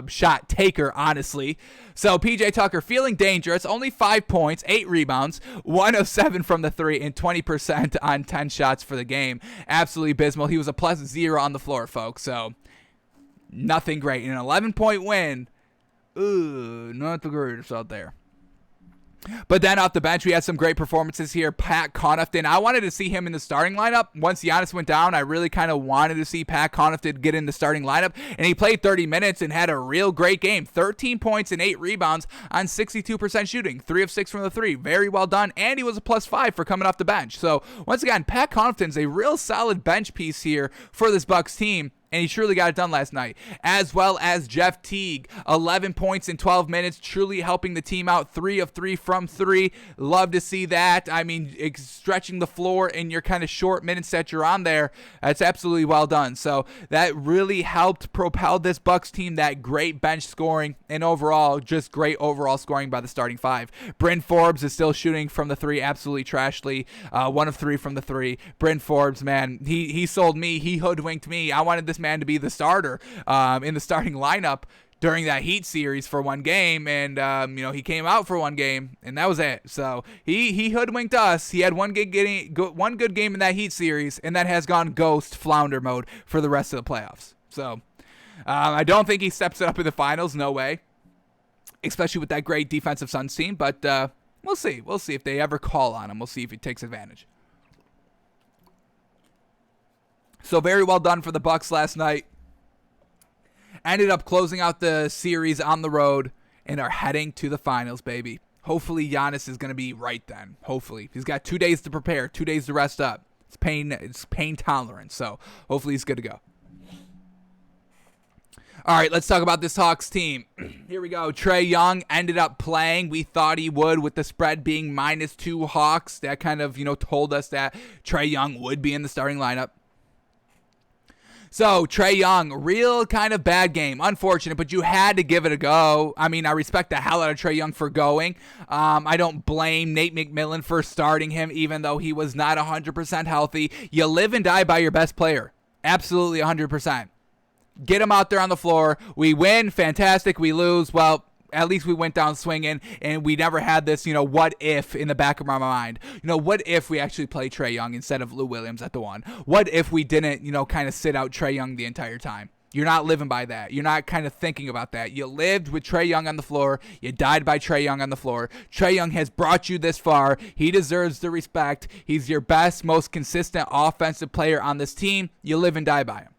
shot taker, honestly. So PJ Tucker feeling dangerous, only 5 points, 8 rebounds, 1 of 7 from the 3, and 20% on 10 shots for the game. Absolutely abysmal. He was a plus 0 on the floor, folks. So nothing great. In an 11-point win, not the greatest out there. But then off the bench, we had some great performances here. Pat Connaughton, I wanted to see him in the starting lineup. Once Giannis went down, I really kind of wanted to see Pat Connaughton get in the starting lineup. And he played 30 minutes and had a real great game. 13 points and 8 rebounds on 62% shooting. 3 of 6 from the 3. Very well done. And he was a plus 5 for coming off the bench. So once again, Pat Connaughton's a real solid bench piece here for this Bucks team. And he truly got it done last night. As well as Jeff Teague, 11 points in 12 minutes, truly helping the team out. 3 of 3 from 3. Love to see that. I mean, stretching the floor in your kind of short minutes that you're on there, that's absolutely well done. So that really helped propel this Bucks team, that great bench scoring, and overall, just great overall scoring by the starting 5. Bryn Forbes is still shooting from the 3, absolutely trashly. 1 of 3 from the 3. Bryn Forbes, man, he sold me. He hoodwinked me. I wanted this man to be the starter in the starting lineup during that Heat series for one game, and he came out for one game, and that was it. So he hoodwinked us. He had one good game in that Heat series, and that has gone ghost flounder mode for the rest of the playoffs. So I don't think he steps it up in the finals. No way, especially with that great defensive Suns team. But we'll see. We'll see if they ever call on him. We'll see if he takes advantage. So very well done for the Bucks last night. Ended up closing out the series on the road and are heading to the finals, baby. Hopefully Giannis is going to be right then. Hopefully. He's got 2 days to prepare, 2 days to rest up. It's pain tolerant, so hopefully he's good to go. All right, let's talk about this Hawks team. Here we go. Trae Young ended up playing. We thought he would with the spread being -2 Hawks. That kind of, told us that Trae Young would be in the starting lineup. So, Trae Young, real kind of bad game. Unfortunate, but you had to give it a go. I mean, I respect the hell out of Trae Young for going. I don't blame Nate McMillan for starting him, even though he was not 100% healthy. You live and die by your best player. Absolutely 100%. Get him out there on the floor. We win, fantastic. We lose, well, at least we went down swinging, and we never had this, what if in the back of my mind. What if we actually play Trae Young instead of Lou Williams at the 1? What if we didn't, kind of sit out Trae Young the entire time? You're not living by that. You're not kind of thinking about that. You lived with Trae Young on the floor. You died by Trae Young on the floor. Trae Young has brought you this far. He deserves the respect. He's your best, most consistent offensive player on this team. You live and die by him.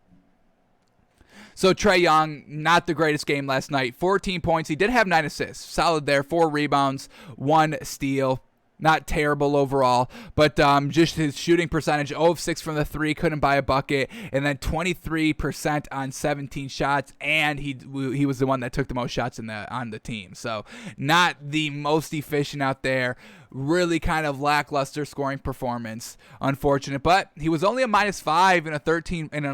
So Trae Young, not the greatest game last night. 14 points. He did have 9 assists. Solid there. 4 rebounds, 1 steal. Not terrible overall, but just his shooting percentage, 0 of 6 from the 3, couldn't buy a bucket, and then 23% on 17 shots, and he was the one that took the most shots on the team. So not the most efficient out there. Really kind of lackluster scoring performance. Unfortunate, but he was only a -5 in an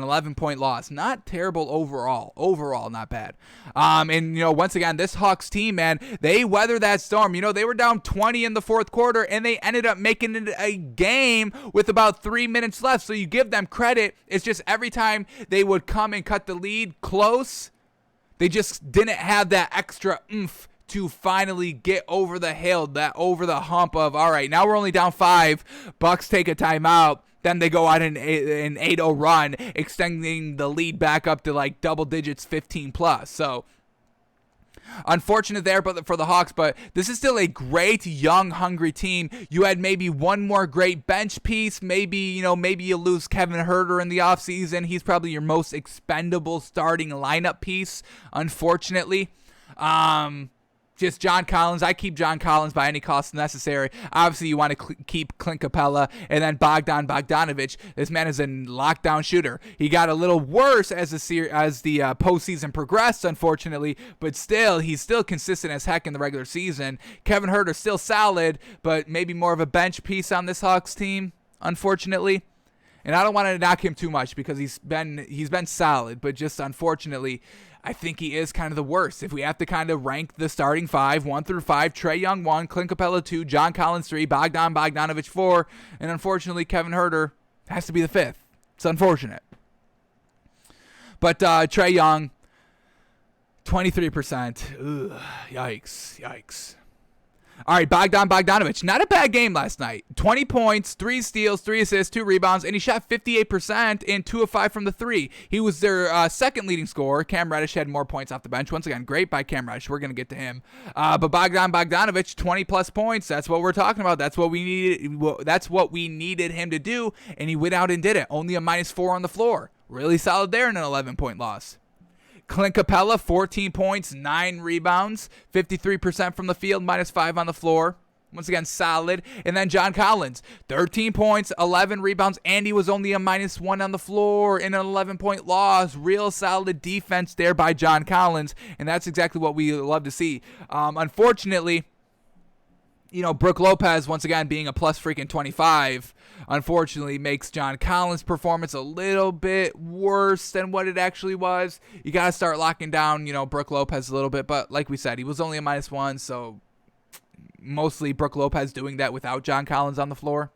11-point loss. Not terrible overall. Overall, not bad. Once again, this Hawks team, man, they weathered that storm. They were down 20 in the fourth quarter, and they ended up making it a game with about 3 minutes left. So you give them credit. It's just every time they would come and cut the lead close, they just didn't have that extra oomph to finally get over the hill, over the hump of, all right, now we're only down 5. Bucks take a timeout. Then they go on an 8-0 run, extending the lead back up to like double digits, 15 plus. So unfortunate there for the Hawks, but this is still a great, young, hungry team. You had maybe one more great bench piece. Maybe you lose Kevin Huerter in the offseason. He's probably your most expendable starting lineup piece, unfortunately. Just John Collins. I keep John Collins by any cost necessary. Obviously, you want to keep Clint Capella, and then Bogdanovic. This man is a lockdown shooter. He got a little worse as the postseason progressed, unfortunately, but still, he's still consistent as heck in the regular season. Kevin Huerter still solid, but maybe more of a bench piece on this Hawks team, unfortunately. And I don't want to knock him too much because he's been solid, but just unfortunately, I think he is kind of the worst. If we have to kind of rank the starting 5, 1 through 5, Trae Young 1, Clint Capella 2, John Collins 3, Bogdanovic 4, and unfortunately Kevin Huerter has to be the 5th. It's unfortunate. But Trae Young, 23%. Ugh, yikes. All right, Bogdanovic, not a bad game last night. 20 points, 3 steals, 3 assists, 2 rebounds, and he shot 58% and 2 of 5 from the 3. He was their second leading scorer. Cam Reddish had more points off the bench. Once again, great by Cam Reddish. We're going to get to him. But Bogdanovic, 20-plus points. That's what we're talking about. That's what we needed. That's what we needed him to do, and he went out and did it. Only a -4 on the floor. Really solid there in an 11-point loss. Clint Capella, 14 points, 9 rebounds, 53% from the field, -5 on the floor. Once again, solid. And then John Collins, 13 points, 11 rebounds, and he was only a -1 on the floor in an 11-point loss. Real solid defense there by John Collins, and that's exactly what we love to see. Unfortunately, Brook Lopez, once again, being a plus freaking 25, unfortunately makes John Collins' performance a little bit worse than what it actually was. You got to start locking down, Brook Lopez a little bit. But like we said, he was only a -1, so mostly Brook Lopez doing that without John Collins on the floor.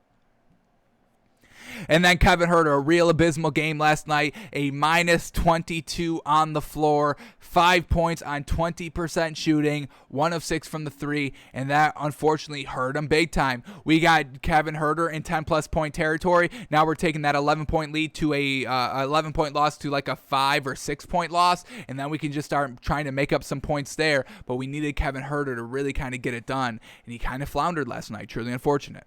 And then Kevin Huerter, a real abysmal game last night, a minus 22 on the floor, 5 points on 20% shooting, 1 of 6 from the 3, and that unfortunately hurt him big time. We got Kevin Huerter in 10-plus point territory. Now we're taking that 11-point lead to a 11-point loss to like a 5 or 6-point loss, and then we can just start trying to make up some points there, but we needed Kevin Huerter to really kind of get it done, and he kind of floundered last night. Truly unfortunate.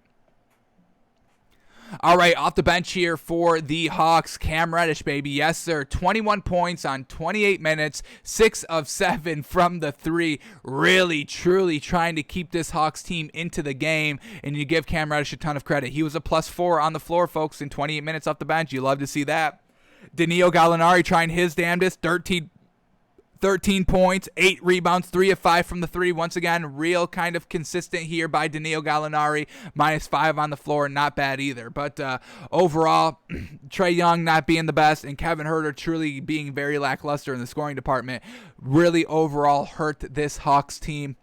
All right, off the bench here for the Hawks, Cam Reddish, baby. Yes, sir. 21 points on 28 minutes, 6 of 7 from the 3. Really, truly trying to keep this Hawks team into the game, and you give Cam Reddish a ton of credit. He was a +4 on the floor, folks, in 28 minutes off the bench. You love to see that. Danilo Gallinari trying his damnedest, 13 points, 8 rebounds, 3 of 5 from the 3. Once again, real kind of consistent here by Danilo Gallinari. -5 on the floor, not bad either. But overall, Trae Young not being the best and Kevin Huerter truly being very lackluster in the scoring department really overall hurt this Hawks team.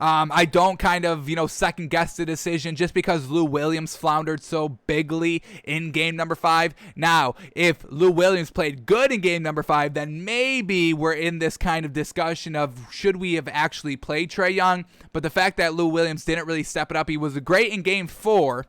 I don't kind of, second guess the decision just because Lou Williams floundered so bigly in game number 5. Now, if Lou Williams played good in game number 5, then maybe we're in this kind of discussion of should we have actually played Trae Young. But the fact that Lou Williams didn't really step it up, he was great in game 4.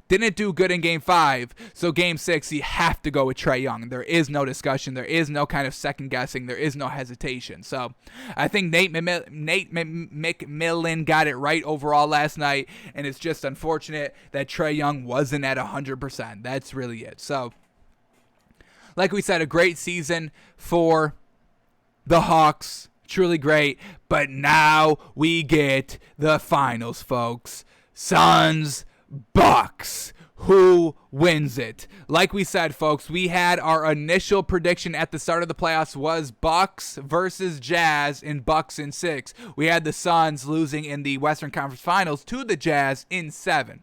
Didn't do good in game 5, so game 6 you have to go with Trae Young. There is no discussion. There is no kind of second guessing. There is no hesitation. So I think Nate McMillan got it right overall last night, and it's just unfortunate that Trae Young wasn't at 100%. That's really it. So like we said, a great season for the Hawks. Truly great. But now we get the finals, folks. Suns, Bucks. Who wins it? Like we said, folks, we had our initial prediction at the start of the playoffs was Bucks versus Jazz in Bucks in 6. We had the Suns losing in the Western Conference Finals to the Jazz in 7.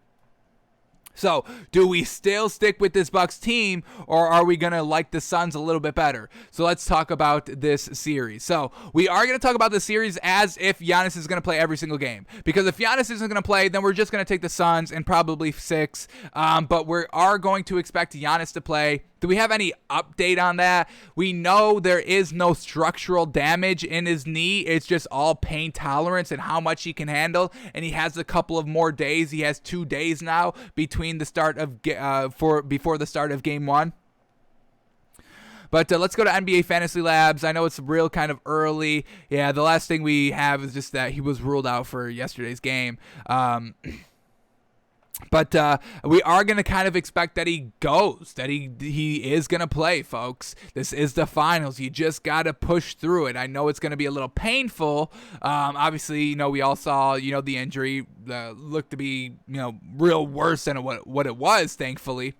So, do we still stick with this Bucks team, or are we going to like the Suns a little bit better? So, let's talk about this series. So, we are going to talk about the series as if Giannis is going to play every single game. Because if Giannis isn't going to play, then we're just going to take the Suns in probably 6. But we are going to expect Giannis to play. Do we have any update on that? We know there is no structural damage in his knee. It's just all pain tolerance and how much he can handle. And he has a couple of more days. He has 2 days now between the start of before the start of game 1. But let's go to NBA Fantasy Labs. I know it's real kind of early. Yeah, the last thing we have is just that he was ruled out for yesterday's game. But we are going to kind of expect that he goes, that he is going to play, folks. This is the finals. You just got to push through it. I know it's going to be a little painful. Obviously, we all saw, the injury looked to be, real worse than what it was, thankfully.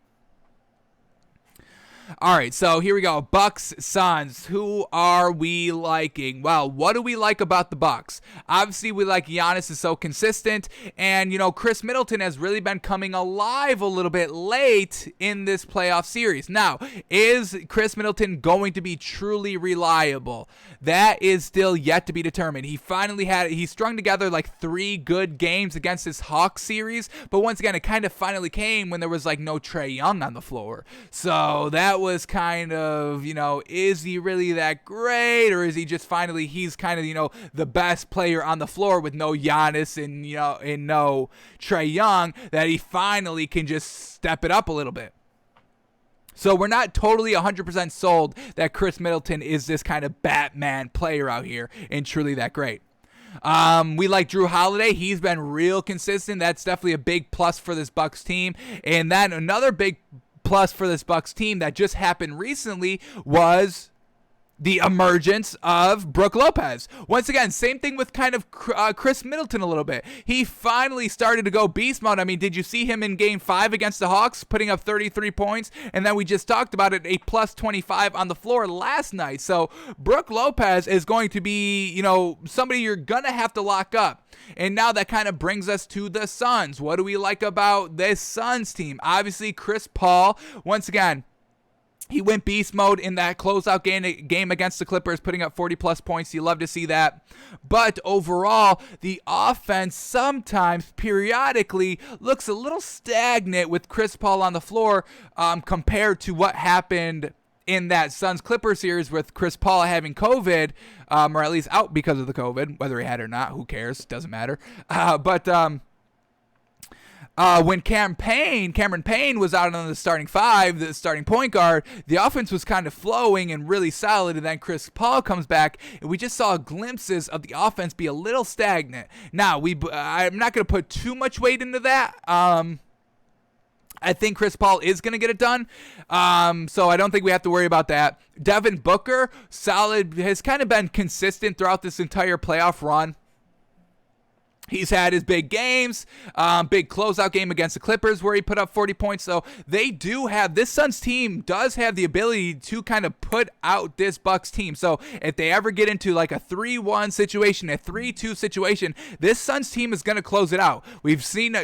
All right, so here we go. Bucks, Suns. Who are we liking? Well, what do we like about the Bucks? Obviously, we like Giannis is so consistent, and Chris Middleton has really been coming alive a little bit late in this playoff series. Now, is Chris Middleton going to be truly reliable? That is still yet to be determined. He strung together like 3 good games against this Hawks series, but once again, it kind of finally came when there was like no Trae Young on the floor. So that was kind of, is he really that great, or is he just finally, he's kind of, the best player on the floor with no Giannis and, and no Trae Young, that he finally can just step it up a little bit. So we're not totally 100% sold that Chris Middleton is this kind of Batman player out here and truly that great. We like Drew Holiday. He's been real consistent. That's definitely a big plus for this Bucks team. And then another big plus for this Bucks team that just happened recently was the emergence of Brook Lopez. Once again, same thing with kind of Chris Middleton a little bit. He finally started to go beast mode. I mean, did you see him in game 5 against the Hawks putting up 33 points? And then we just talked about it, a plus 25 on the floor last night. So Brook Lopez is going to be, somebody you're going to have to lock up. And now that kind of brings us to the Suns. What do we like about this Suns team? Obviously, Chris Paul, once again, He went beast mode in that closeout game against the Clippers, putting up 40-plus points. You love to see that. But overall, the offense sometimes, periodically, looks a little stagnant with Chris Paul on the floor compared to what happened in that Suns-Clippers series with Chris Paul having COVID, or at least out because of the COVID. Whether he had it or not, who cares? Doesn't matter. When Cameron Payne was out on the starting five, the starting point guard, the offense was kind of flowing and really solid, and then Chris Paul comes back, and we just saw glimpses of the offense be a little stagnant. Now, I'm not going to put too much weight into that. I think Chris Paul is going to get it done, so I don't think we have to worry about that. Devin Booker, solid, has kind of been consistent throughout this entire playoff run. He's had his big games, big closeout game against the Clippers where he put up 40 points. So they do have, this Suns team does have the ability to kind of put out this Bucks team. So if they ever get into like a 3-1 situation, a 3-2 situation, this Suns team is going to close it out. We've seen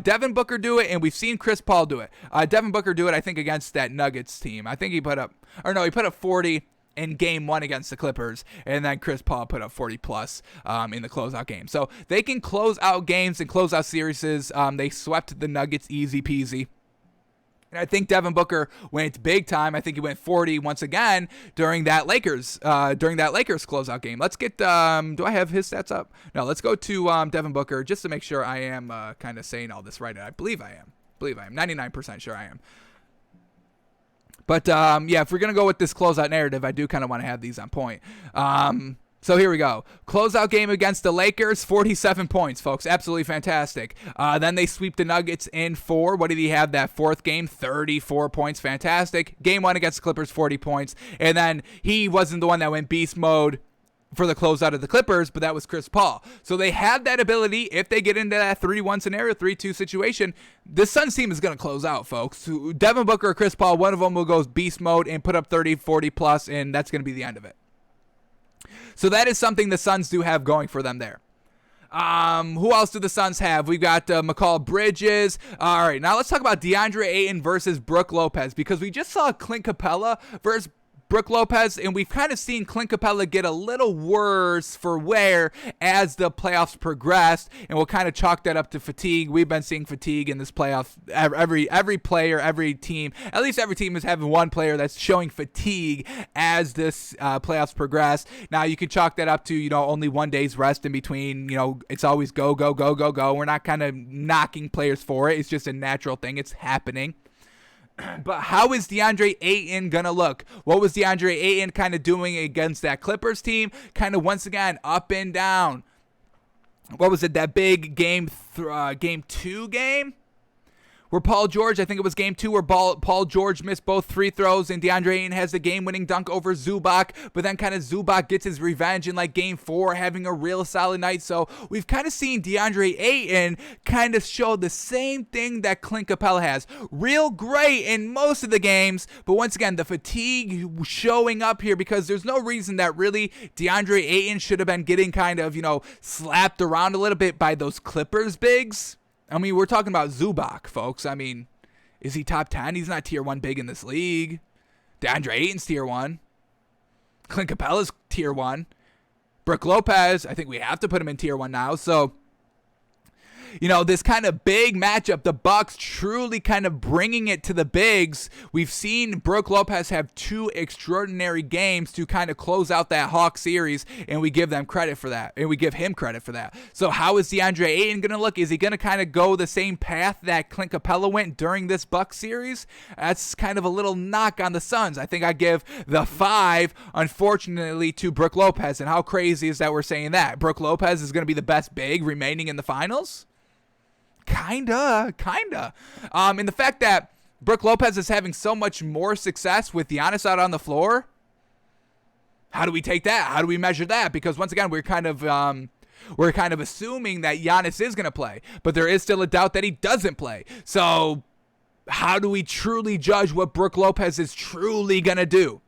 Devin Booker do it, and we've seen Chris Paul do it. Devin Booker do it, I think, against that Nuggets team. I think he put up 40 in game 1 against the Clippers, and then Chris Paul put up 40 plus in the closeout game. So they can close out games and close out series. They swept the Nuggets easy peasy. And I think Devin Booker went big time. I think he went 40 once again during that Lakers closeout game. Let's get, do I have his stats up? No, let's go to Devin Booker just to make sure I am kind of saying all this right. And I believe I am. 99% sure I am. But, yeah, if we're going to go with this closeout narrative, I do kind of want to have these on point. So here we go. Closeout game against the Lakers, 47 points, folks. Absolutely fantastic. Then they sweep the Nuggets in 4. What did he have that fourth game? 34 points. Fantastic. Game 1 against the Clippers, 40 points. And then he wasn't the one that went beast mode for the closeout of the Clippers, but that was Chris Paul. So they have that ability. If they get into that 3-1 scenario, 3-2 situation, this Suns team is going to close out, folks. Devin Booker or Chris Paul, one of them will go beast mode and put up 30, 40 plus, and that's going to be the end of it. So that is something the Suns do have going for them there. Who else do the Suns have? We've got Mikal Bridges. All right, now let's talk about DeAndre Ayton versus Brook Lopez, because we just saw Clint Capella versus Brook Lopez, and we've kind of seen Clint Capella get a little worse for wear as the playoffs progressed, and we'll kind of chalk that up to fatigue. We've been seeing fatigue in this playoff. Every player, every team, at least every team is having one player that's showing fatigue as this playoffs progress. Now, you can chalk that up to, only 1 day's rest in between. It's always go, go, go, go, go. We're not kind of knocking players for it. It's just a natural thing. It's happening. But how is DeAndre Ayton going to look? What was DeAndre Ayton kind of doing against that Clippers team? Kind of once again, up and down. What was it, that big game 2 game? Where Paul George, I think it was game 2, where Paul George missed both free throws, and DeAndre Ayton has the game-winning dunk over Zubac, but then kind of Zubac gets his revenge in like game 4, having a real solid night. So we've kind of seen DeAndre Ayton kind of show the same thing that Clint Capella has. Real great in most of the games, but once again, the fatigue showing up here, because there's no reason that really DeAndre Ayton should have been getting kind of, slapped around a little bit by those Clippers bigs. I mean, we're talking about Zubac, folks. I mean, is he top 10? He's not tier 1 big in this league. DeAndre Ayton's tier 1. Clint Capella's tier 1. Brook Lopez, I think we have to put him in tier 1 now. So, this kind of big matchup, the Bucks truly kind of bringing it to the bigs. We've seen Brook Lopez have 2 extraordinary games to kind of close out that Hawks series, and we give them credit for that, and we give him credit for that. So how is DeAndre Ayton going to look? Is he going to kind of go the same path that Clint Capella went during this Bucks series? That's kind of a little knock on the Suns. I think I give the 5, unfortunately, to Brook Lopez. And how crazy is that we're saying that? Brook Lopez is going to be the best big remaining in the finals? Kinda. And the fact that Brook Lopez is having so much more success with Giannis out on the floor, how do we take that? How do we measure that? Because once again, we're kind of assuming that Giannis is going to play, but there is still a doubt that he doesn't play. So how do we truly judge what Brook Lopez is truly going to do?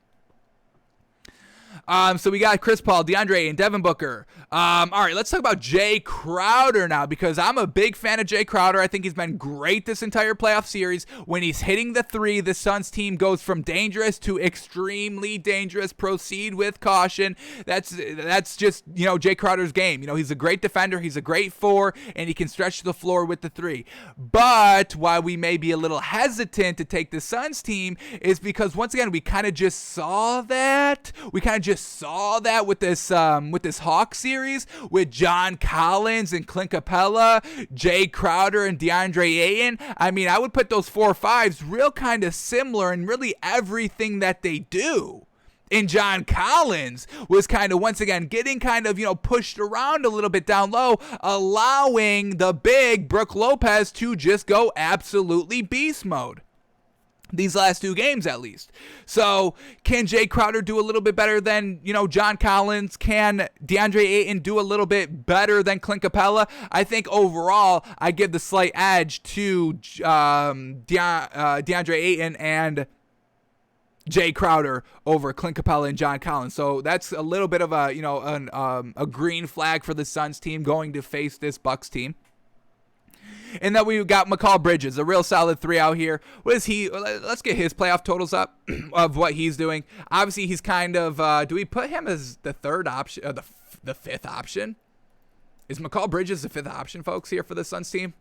So we got Chris Paul, DeAndre Ayton, Devin Booker, All right, let's talk about Jay Crowder now, because I'm a big fan of Jay Crowder. I think he's been great this entire playoff series. When he's hitting the three, the Suns team goes from dangerous to extremely dangerous. Proceed with caution. That's just, Jay Crowder's game. He's a great defender. He's a great four, and he can stretch the floor with the three. But why we may be a little hesitant to take the Suns team is because, once again, we kind of just saw that. With this Hawks series with John Collins and Clint Capella, Jay Crowder and DeAndre Ayton. I mean, I would put those 4-5s real kind of similar in really everything that they do. And John Collins was kind of, once again, getting kind of, pushed around a little bit down low, allowing the big Brook Lopez to just go absolutely beast mode. These last two games, at least. So, can Jay Crowder do a little bit better than, John Collins? Can DeAndre Ayton do a little bit better than Clint Capella? I think overall, I give the slight edge to DeAndre Ayton and Jay Crowder over Clint Capella and John Collins. So that's a little bit of a green flag for the Suns team going to face this Bucks team. And then we got Mikal Bridges, a real solid 3 out here. What is he? Let's get his playoff totals up of what he's doing. Obviously, he's kind of, do we put him as the third option, or the fifth option? Is Mikal Bridges the fifth option, folks, here for the Suns team?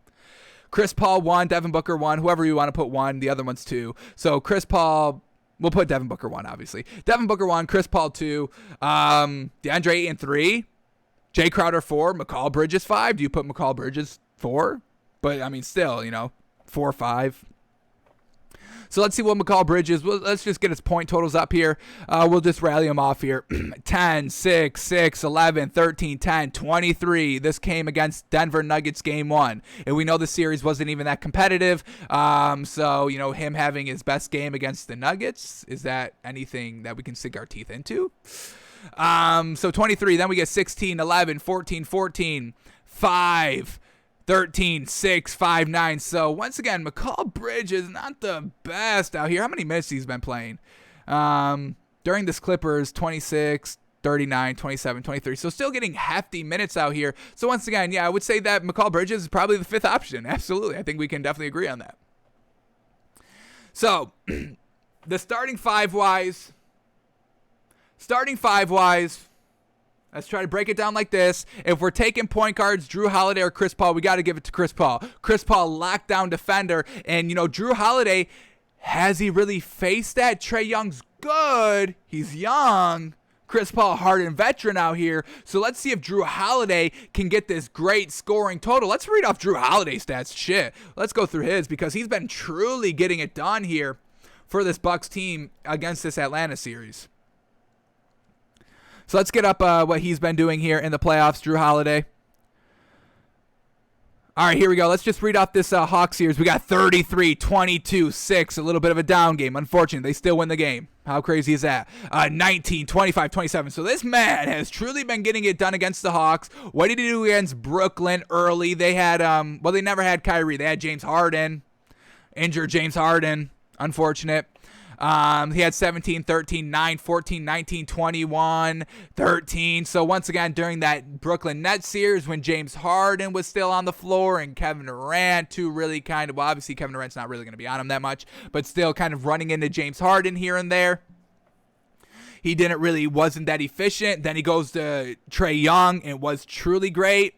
Chris Paul 1, Devin Booker 1, whoever you want to put 1, the other one's 2. So Chris Paul, we'll put Devin Booker 1, obviously. Devin Booker 1, Chris Paul 2, DeAndre Ayton 3, Jay Crowder 4, Mikal Bridges 5. Do you put Mikal Bridges 4? But, I mean, still, 4 or 5. So let's see what Mikal Bridges, let's just get his point totals up here. We'll just rally them off here. 10, 6, 6, 11, 13, 10, 23. This came against Denver Nuggets game 1. And we know the series wasn't even that competitive. So, him having his best game against the Nuggets, is that anything that we can sink our teeth into? So 23, then we get 16, 11, 14, 14, 5, 13, 6, 5, 9. So, once again, Mikal Bridges not the best out here. How many minutes he's been playing? During this Clippers, 26, 39, 27, 23. So, still getting hefty minutes out here. So, once again, I would say that Mikal Bridges is probably the fifth option. Absolutely. I think we can definitely agree on that. So, the starting five-wise, let's try to break it down like this. If we're taking point guards, Jrue Holiday or Chris Paul, we got to give it to Chris Paul. Chris Paul, lockdown defender. And, Jrue Holiday, has he really faced that? Trae Young's good. He's young. Chris Paul, hardened veteran out here. So let's see if Jrue Holiday can get this great scoring total. Let's read off Jrue Holiday's stats. Shit. Let's go through his, because he's been truly getting it done here for this Bucks team against this Atlanta series. So let's get up what he's been doing here in the playoffs, Jrue Holiday. All right, here we go. Let's just read off this Hawks series. We got 33, 22, 6, a little bit of a down game. Unfortunately, they still win the game. How crazy is that? 19, 25, 27. So this man has truly been getting it done against the Hawks. What did he do against Brooklyn early? They had, they never had Kyrie. They had James Harden. Injured James Harden. Unfortunate. He had 17, 13, 9, 14, 19, 21, 13. So once again, during that Brooklyn Nets series when James Harden was still on the floor and Kevin Durant, obviously Kevin Durant's not really going to be on him that much, but still kind of running into James Harden here and there. He wasn't that efficient. Then he goes to Trae Young and was truly great.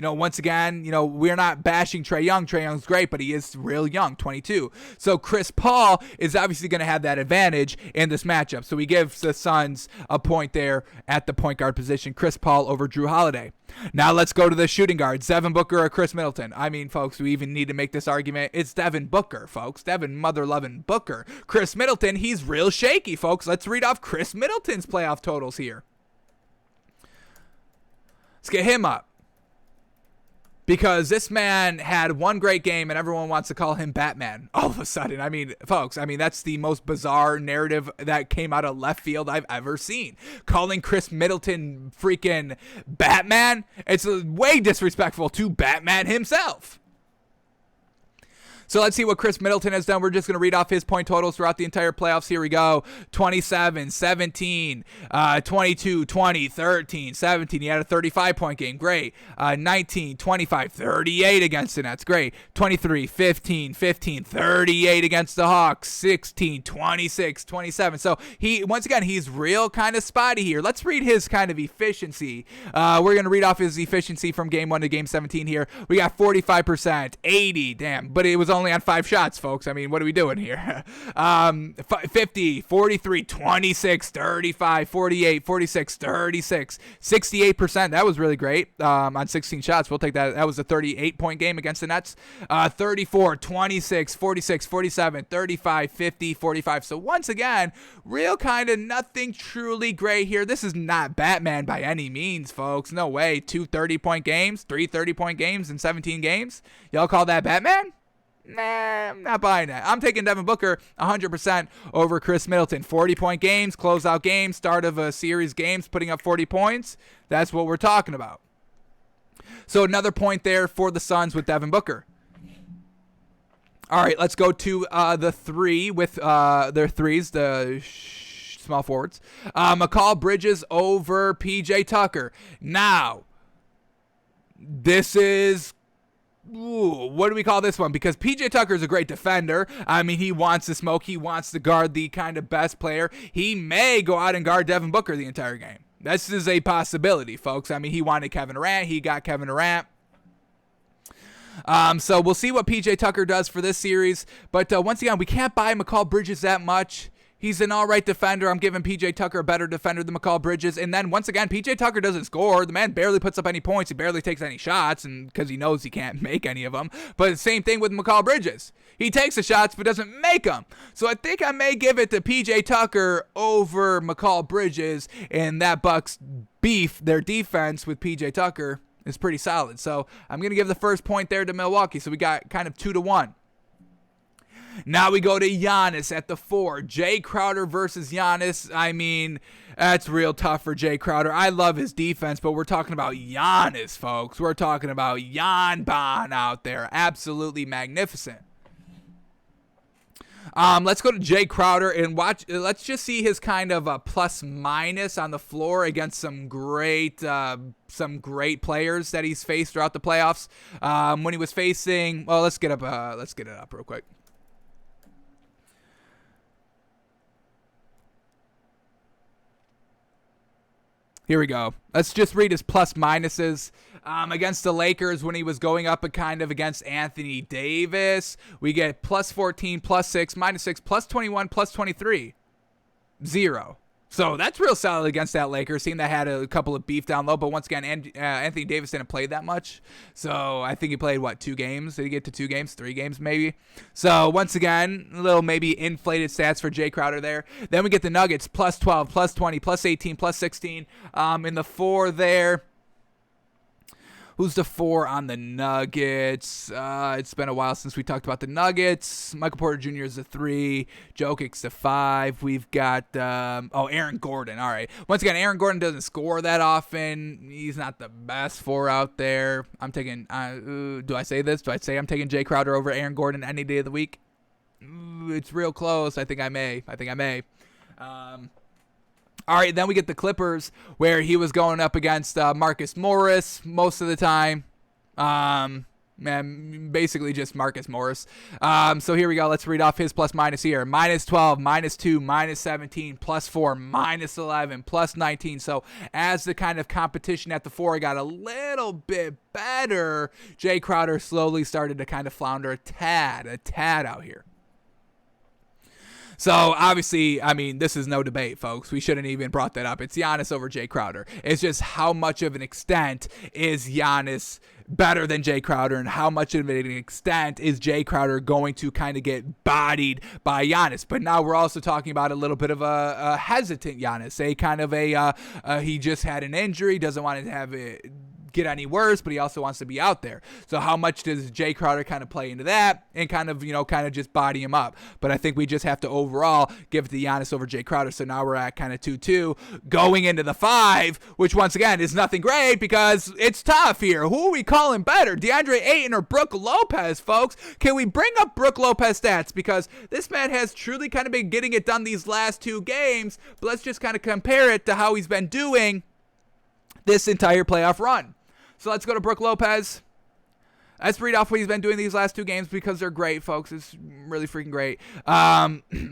Once again, we're not bashing Trae Young. Trae Young's great, but he is real young, 22. So Chris Paul is obviously going to have that advantage in this matchup. So he gives the Suns a point there at the point guard position. Chris Paul over Jrue Holiday. Now let's go to the shooting guards. Devin Booker or Chris Middleton. I mean, folks, we even need to make this argument. It's Devin Booker, folks. Devin mother-loving Booker. Chris Middleton, he's real shaky, folks. Let's read off Chris Middleton's playoff totals here. Let's get him up. Because this man had one great game and everyone wants to call him Batman all of a sudden. I mean, folks, that's the most bizarre narrative that came out of left field I've ever seen. Calling Chris Middleton freaking Batman, it's way disrespectful to Batman himself. So let's see what Chris Middleton has done. We're just going to read off his point totals throughout the entire playoffs. Here we go. 27, 17, 22, 20, 13, 17. He had a 35-point game. Great. 19, 25, 38 against the Nets. Great. 23, 15, 15, 38 against the Hawks. 16, 26, 27. So once again, he's real kind of spotty here. Let's read his kind of efficiency. We're going to read off his efficiency from game 1 to game 17 here. We got 45%, 80, damn, but it was only on 5 shots, folks. I mean, what are we doing here? 50, 43, 26, 35, 48, 46, 36, 68%. That was really great on 16 shots. We'll take that. That was a 38-point game against the Nets. 34, 26, 46, 47, 35, 50, 45. So once again, real kind of nothing truly great here. This is not Batman by any means, folks. No way. 2 30-point games, 3 30-point games in 17 games. Y'all call that Batman? Nah, I'm not buying that. I'm taking Devin Booker 100% over Chris Middleton. 40-point games, closeout games, start of a series games, putting up 40 points. That's what we're talking about. So another point there for the Suns with Devin Booker. All right, let's go to the 3 with their threes, the small forwards. Mikal Bridges over PJ Tucker. Now, this is... Ooh, what do we call this one? Because PJ Tucker is a great defender. I mean, he wants to smoke. He wants to guard the kind of best player. He may go out and guard Devin Booker the entire game. This is a possibility, folks. I mean, he wanted Kevin Durant. He got Kevin Durant. So we'll see what PJ Tucker does for this series. But once again, we can't buy Mikal Bridges that much. He's an all right defender. I'm giving PJ Tucker a better defender than Mikal Bridges. And then once again, PJ Tucker doesn't score. The man barely puts up any points. He barely takes any shots, and because he knows he can't make any of them. But same thing with Mikal Bridges. He takes the shots but doesn't make them. So I think I may give it to PJ Tucker over Mikal Bridges. And that Bucks beef, their defense with PJ Tucker, is pretty solid. So I'm going to give the first point there to Milwaukee. So we got kind of 2-1. Now we go to Giannis at the 4. Jay Crowder versus Giannis. I mean, that's real tough for Jay Crowder. I love his defense, but we're talking about Giannis, folks. We're talking about Gianban out there. Absolutely magnificent. Let's go to Jay Crowder and watch. Let's just see his kind of plus minus on the floor against some great players that he's faced throughout the playoffs. When he was facing, well, let's get it up real quick. Here we go. Let's just read his plus minuses. Against the Lakers when he was going up against Anthony Davis. We get plus 14, plus 6, minus 6, plus 21, plus 23. 0. So that's real solid against that Lakers team that had a couple of beef down low. But once again, Anthony Davis didn't play that much. So I think he played, 2 games? Did he get to 2 games? 3 games maybe? So once again, a little maybe inflated stats for Jay Crowder there. Then we get the Nuggets, plus 12, plus 20, plus 18, plus 16. In the 4 there. Who's the 4 on the Nuggets? It's been a while since we talked about the Nuggets. Michael Porter Jr. is the 3. Jokic's the 5. We've got, Aaron Gordon. All right. Once again, Aaron Gordon doesn't score that often. He's not the best 4 out there. I'm taking, do I say this? Do I say I'm taking Jay Crowder over Aaron Gordon any day of the week? It's real close. I think I may. All right, then we get the Clippers, where he was going up against Marcus Morris most of the time. Basically just Marcus Morris. So here we go. Let's read off his plus minus here. Minus 12, minus 2, minus 17, plus 4, minus 11, plus 19. So as the kind of competition at the 4 got a little bit better, Jay Crowder slowly started to kind of flounder a tad out here. So, obviously, I mean, this is no debate, folks. We shouldn't even brought that up. It's Giannis over Jay Crowder. It's just how much of an extent is Giannis better than Jay Crowder, and how much of an extent is Jay Crowder going to kind of get bodied by Giannis. But now we're also talking about a little bit of a hesitant Giannis, he just had an injury, doesn't want to have it get any worse, but he also wants to be out there. So how much does Jay Crowder kind of play into that and kind of just body him up? But I think we just have to overall give it to Giannis over Jay Crowder. So now we're at kind of 2-2 going into the 5, which once again is nothing great because it's tough here. Who are we calling better, DeAndre Ayton or Brook Lopez, folks? Can we bring up Brook Lopez stats? Because this man has truly kind of been getting it done these last 2 games, but let's just kind of compare it to how he's been doing this entire playoff run. So let's go to Brook Lopez. Let's read off what he's been doing these last 2 games because they're great, folks. It's really freaking great.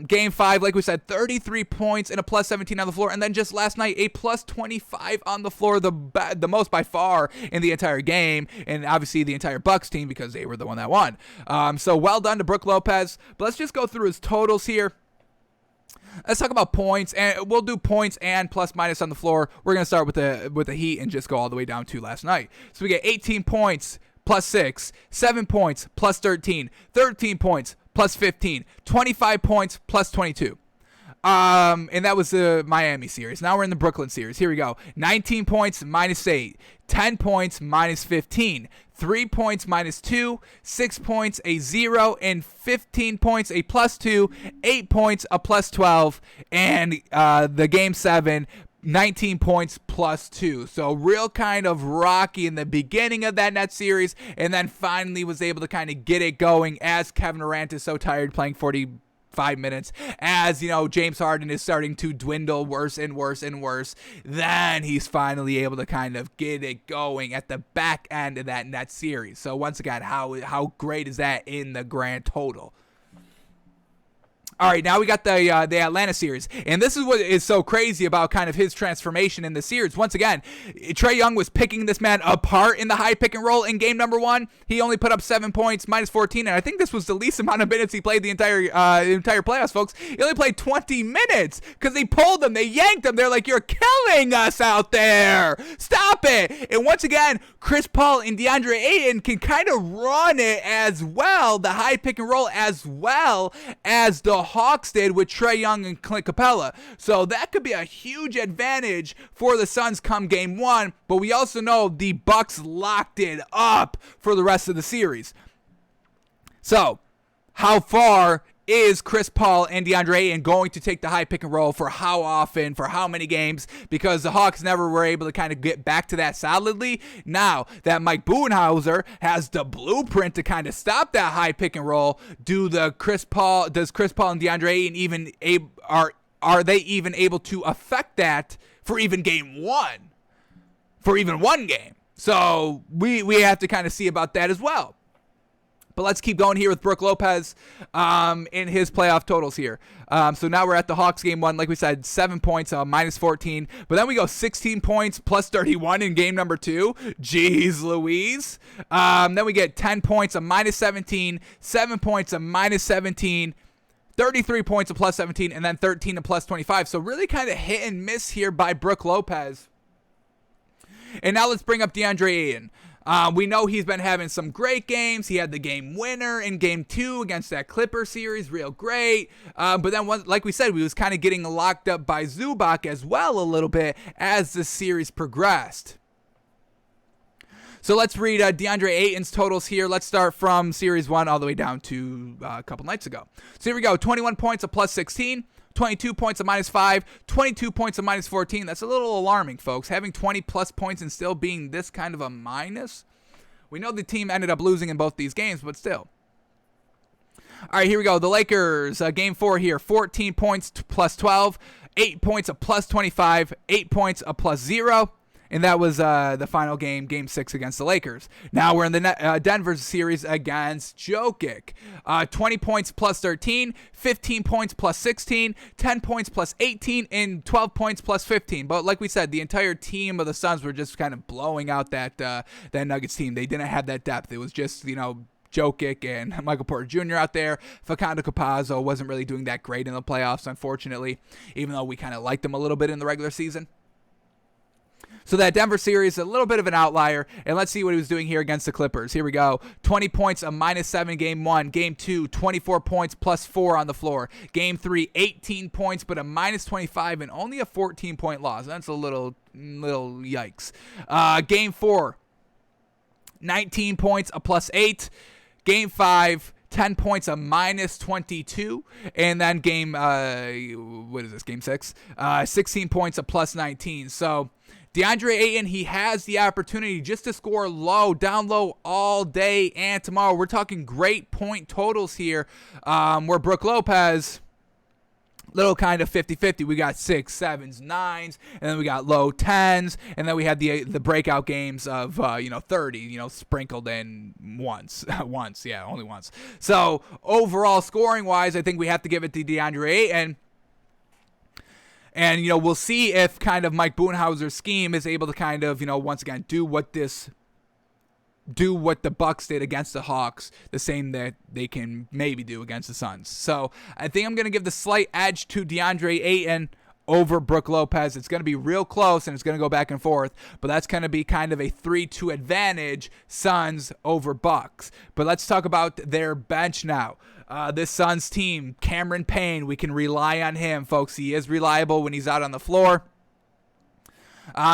Game 5, like we said, 33 points and a plus 17 on the floor. And then just last night, a plus 25 on the floor, the most by far in the entire game. And obviously the entire Bucks team because they were the one that won. So well done to Brook Lopez. But let's just go through his totals here. Let's talk about points, and we'll do points and plus minus on the floor. We're going to start with the Heat and just go all the way down to last night. So we get 18 points, plus 6, 7 points, plus 13, 13 points, plus 15, 25 points, plus 22. And that was the Miami series. Now we're in the Brooklyn series. Here we go. 19 points, minus 8, 10 points, minus 15, 3 points, minus 2, 6 points, a 0, and 15 points, a plus 2, 8 points, a plus 12, and the game 7, 19 points plus 2. So real kind of rocky in the beginning of that net series, and then finally was able to kind of get it going as Kevin Durant is so tired playing 45 minutes, as James Harden is starting to dwindle worse and worse and worse. Then he's finally able to kind of get it going at the back end of that net series. So once again, how great is that in the grand total? All right, now we got the Atlanta series, and this is what is so crazy about kind of his transformation in the series. Once again, Trae Young was picking this man apart in the high pick and roll in game number 1. He only put up 7 points, minus 14, and I think this was the least amount of minutes he played the entire playoffs, folks. He only played 20 minutes because they pulled him, they yanked him. They're like, "You're killing us out there. Stop it!" And once again, Chris Paul and DeAndre Ayton can kind of run it as well, the high pick and roll as well as the Hawks did with Trae Young and Clint Capella. So that could be a huge advantage for the Suns come game 1, but we also know the Bucks locked it up for the rest of the series. So how far is Chris Paul and DeAndre Ayton going to take the high pick and roll, for how often, for how many games? Because the Hawks never were able to kind of get back to that solidly. Now that Mike Budenholzer has the blueprint to kind of stop that high pick and roll, does Chris Paul and DeAndre Ayton even are they even able to affect that for even game 1? For even one game. So we have to kind of see about that as well. But let's keep going here with Brook Lopez in his playoff totals here. So now we're at the Hawks game 1. Like we said, 7 points, minus 14. But then we go 16 points, plus 31 in game number 2. Jeez Louise. Then we get 10 points, a minus 17. 7 points, a minus 17. 33 points, a plus 17. And then 13, a plus 25. So really kind of hit and miss here by Brook Lopez. And now let's bring up DeAndre Ayton. We know he's been having some great games. He had the game winner in game 2 against that Clipper series, real great. But then, like we said, we was kind of getting locked up by Zubac as well a little bit as the series progressed. So let's read DeAndre Ayton's totals here. Let's start from series 1 all the way down to a couple nights ago. So here we go. 21 points, a plus 16. 22 points, a minus 5, 22 points, a minus 14. That's a little alarming, folks. Having 20 plus points and still being this kind of a minus. We know the team ended up losing in both these games, but still. All right, here we go. The Lakers, game 4 here. 14 points, plus 12, 8 points, a plus 25, 8 points, a plus 0. And that was the final game, game 6 against the Lakers. Now we're in the Denver series against Jokic. 20 points plus 13, 15 points plus 16, 10 points plus 18, and 12 points plus 15. But like we said, the entire team of the Suns were just kind of blowing out that Nuggets team. They didn't have that depth. It was just, Jokic and Michael Porter Jr. out there. Facundo Campazzo wasn't really doing that great in the playoffs, unfortunately, even though we kind of liked him a little bit in the regular season. So that Denver series, a little bit of an outlier. And let's see what he was doing here against the Clippers. Here we go. 20 points, a minus 7 game 1. Game 2, 24 points plus 4 on the floor. Game 3, 18 points, but a minus 25 and only a 14-point loss. That's a little yikes. Game 4. 19 points, a +8. Game 5, 10 points, a -22. And then game 6? 16 points, a +19. So DeAndre Ayton, he has the opportunity just to score down low all day and tomorrow. We're talking great point totals here, where Brook Lopez, little kind of 50-50. We got 6s, 7s, 9s, and then we got low 10s, and then we had the breakout games of 30, sprinkled in once, only once. So overall, scoring wise, I think we have to give it to DeAndre Ayton. And we'll see if kind of Mike Budenholzer's scheme is able to kind of once again do what the Bucks did against the Hawks, the same that they can maybe do against the Suns. So I think I'm going to give the slight edge to DeAndre Ayton over Brook Lopez. It's going to be real close, and it's going to go back and forth, but that's going to be kind of a 3-2 advantage, Suns over Bucks. But let's talk about their bench now. This Suns team, Cameron Payne, we can rely on him, folks. He is reliable when he's out on the floor.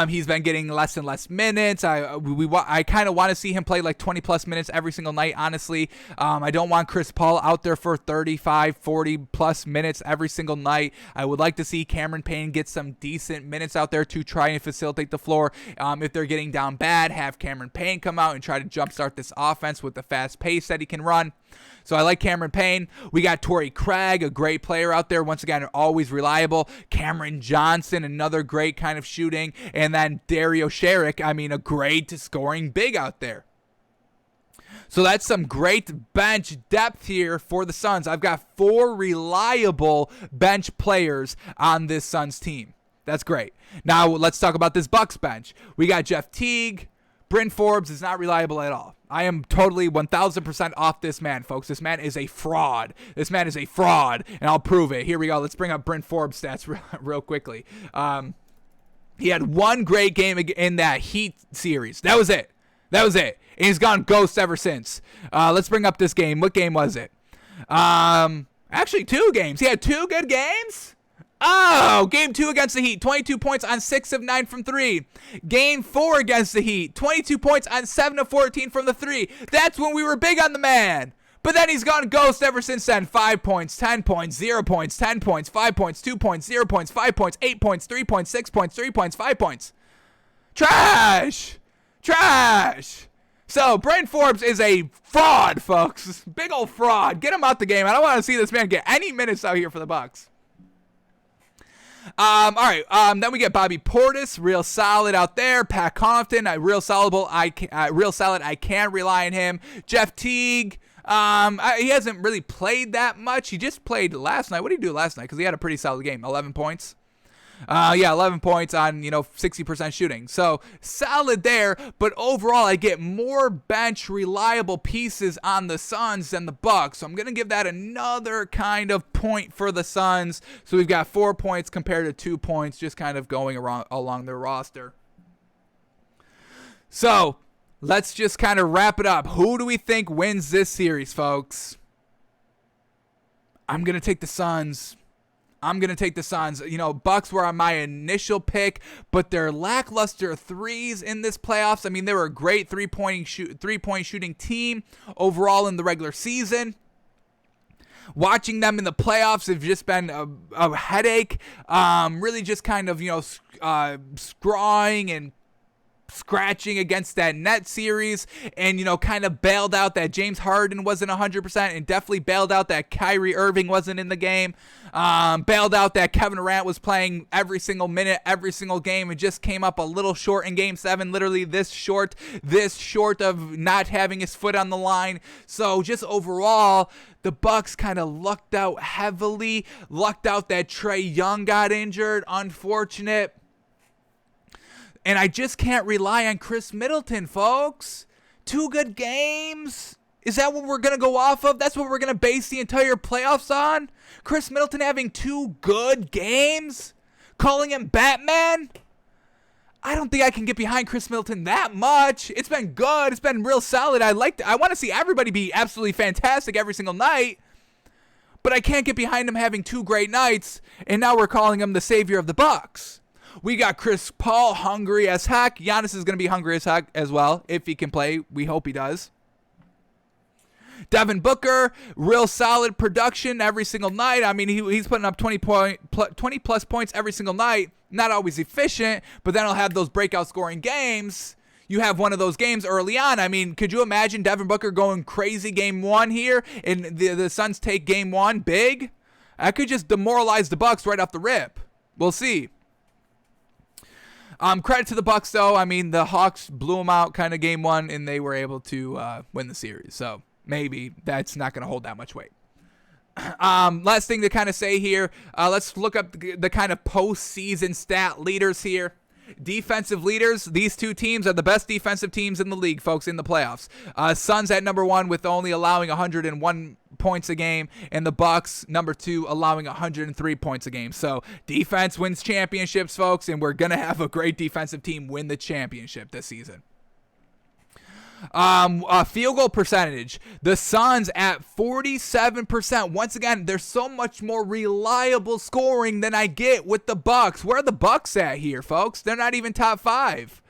He's been getting less and less minutes. I kind of want to see him play like 20-plus minutes every single night, honestly. I don't want Chris Paul out there for 35, 40-plus minutes every single night. I would like to see Cameron Payne get some decent minutes out there to try and facilitate the floor. If they're getting down bad, have Cameron Payne come out and try to jumpstart this offense with the fast pace that he can run. So I like Cameron Payne. We got Torrey Craig, a great player out there. Once again, always reliable. Cameron Johnson, another great kind of shooting. And then Dario Saric, a great scoring big out there. So that's some great bench depth here for the Suns. I've got 4 reliable bench players on this Suns team. That's great. Now let's talk about this Bucks bench. We got Jeff Teague. Bryn Forbes is not reliable at all. I am totally 1,000% off this man, folks. This man is a fraud. And I'll prove it. Here we go. Let's bring up Bryn Forbes' stats real quickly. He had one great game in that Heat series. That was it. And he's gone ghost ever since. Let's bring up this game. What game was it? Actually, 2 games. He had 2 good games? Oh, game 2 against the Heat, 22 points on 6 of 9 from 3. Game 4 against the Heat, 22 points on 7 of 14 from the 3. That's when we were big on the man. But then he's gone ghost ever since then. 5 points, 10 points, 0 points, 10 points, 5 points, 2 points, 0 points, 5 points, 8 points, 3 points, 6 points, 3 points, 5 points. Trash. So, Bryn Forbes is a fraud, folks. Big old fraud. Get him out the game. I don't want to see this man get any minutes out here for the Bucks. All right. Then we get Bobby Portis, real solid out there. Pat Connaughton, real solid. I can rely on him. Jeff Teague, he hasn't really played that much. He just played last night. What did he do last night? Because he had a pretty solid game. 11 points. 11 points on 60% shooting. So solid there, but overall I get more bench reliable pieces on the Suns than the Bucks. So I'm gonna give that another kind of point for the Suns. So we've got 4 points compared to 2 points, just kind of going along their roster. So let's just kind of wrap it up. Who do we think wins this series, folks? I'm gonna take the Suns. Bucks were on my initial pick, but their lackluster threes in this playoffs. They were a great three-point shooting team overall in the regular season. Watching them in the playoffs have just been a headache. Really just kind of, scrawling and scratching against that net series, and kind of bailed out that James Harden wasn't 100%, and definitely bailed out that Kyrie Irving wasn't in the game, bailed out that Kevin Durant was playing every single minute, every single game, and just came up a little short in game 7, literally this short of not having his foot on the line. So just overall, the Bucks kind of lucked out heavily, lucked out that Trae Young got injured, unfortunate. And I just can't rely on Chris Middleton, folks. 2 good games? Is that what we're going to go off of? That's what we're going to base the entire playoffs on? Chris Middleton having 2 good games? Calling him Batman? I don't think I can get behind Chris Middleton that much. It's been good. It's been real solid. I want to see everybody be absolutely fantastic every single night. But I can't get behind him having 2 great nights, and now we're calling him the savior of the Bucks. We got Chris Paul hungry as heck. Giannis is going to be hungry as heck as well if he can play. We hope he does. Devin Booker, real solid production every single night. I mean, he's putting up 20 plus points every single night. Not always efficient, but then he'll have those breakout scoring games. You have one of those games early on. I mean, could you imagine Devin Booker going crazy game one here and the Suns take game one big? I could just demoralize the Bucks right off the rip. We'll see. Credit to the Bucks, though. I mean, the Hawks blew them out kind of game one, and they were able to win the series. So maybe that's not going to hold that much weight. Last thing to kind of say here, let's look up the kind of postseason stat leaders here. Defensive leaders, these two teams are the best defensive teams in the league, folks, in the playoffs. Suns at number 1 with only allowing 101 points a game, and the Bucks number 2 allowing 103 points a game. So defense wins championships, folks, and we're going to have a great defensive team win the championship this season. Field goal percentage. The Suns at 47%. Once again, there's so much more reliable scoring than I get with the Bucks. Where are the Bucks at here, folks? They're not even top 5.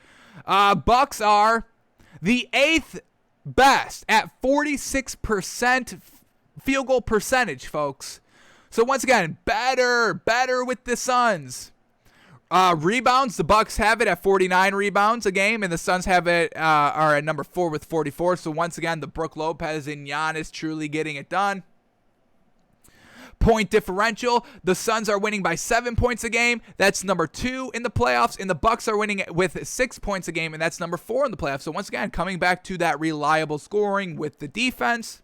Bucks are the 8th best at 46% field goal percentage, folks. So once again, better with the Suns. Rebounds, the Bucks have it at 49 rebounds a game, and the Suns have it are at number 4 with 44. So once again, the Brook Lopez and Giannis truly getting it done. Point differential, the Suns are winning by 7 points a game. That's number 2 in the playoffs, and the Bucks are winning with 6 points a game, and that's number 4 in the playoffs. So once again, coming back to that reliable scoring with the defense.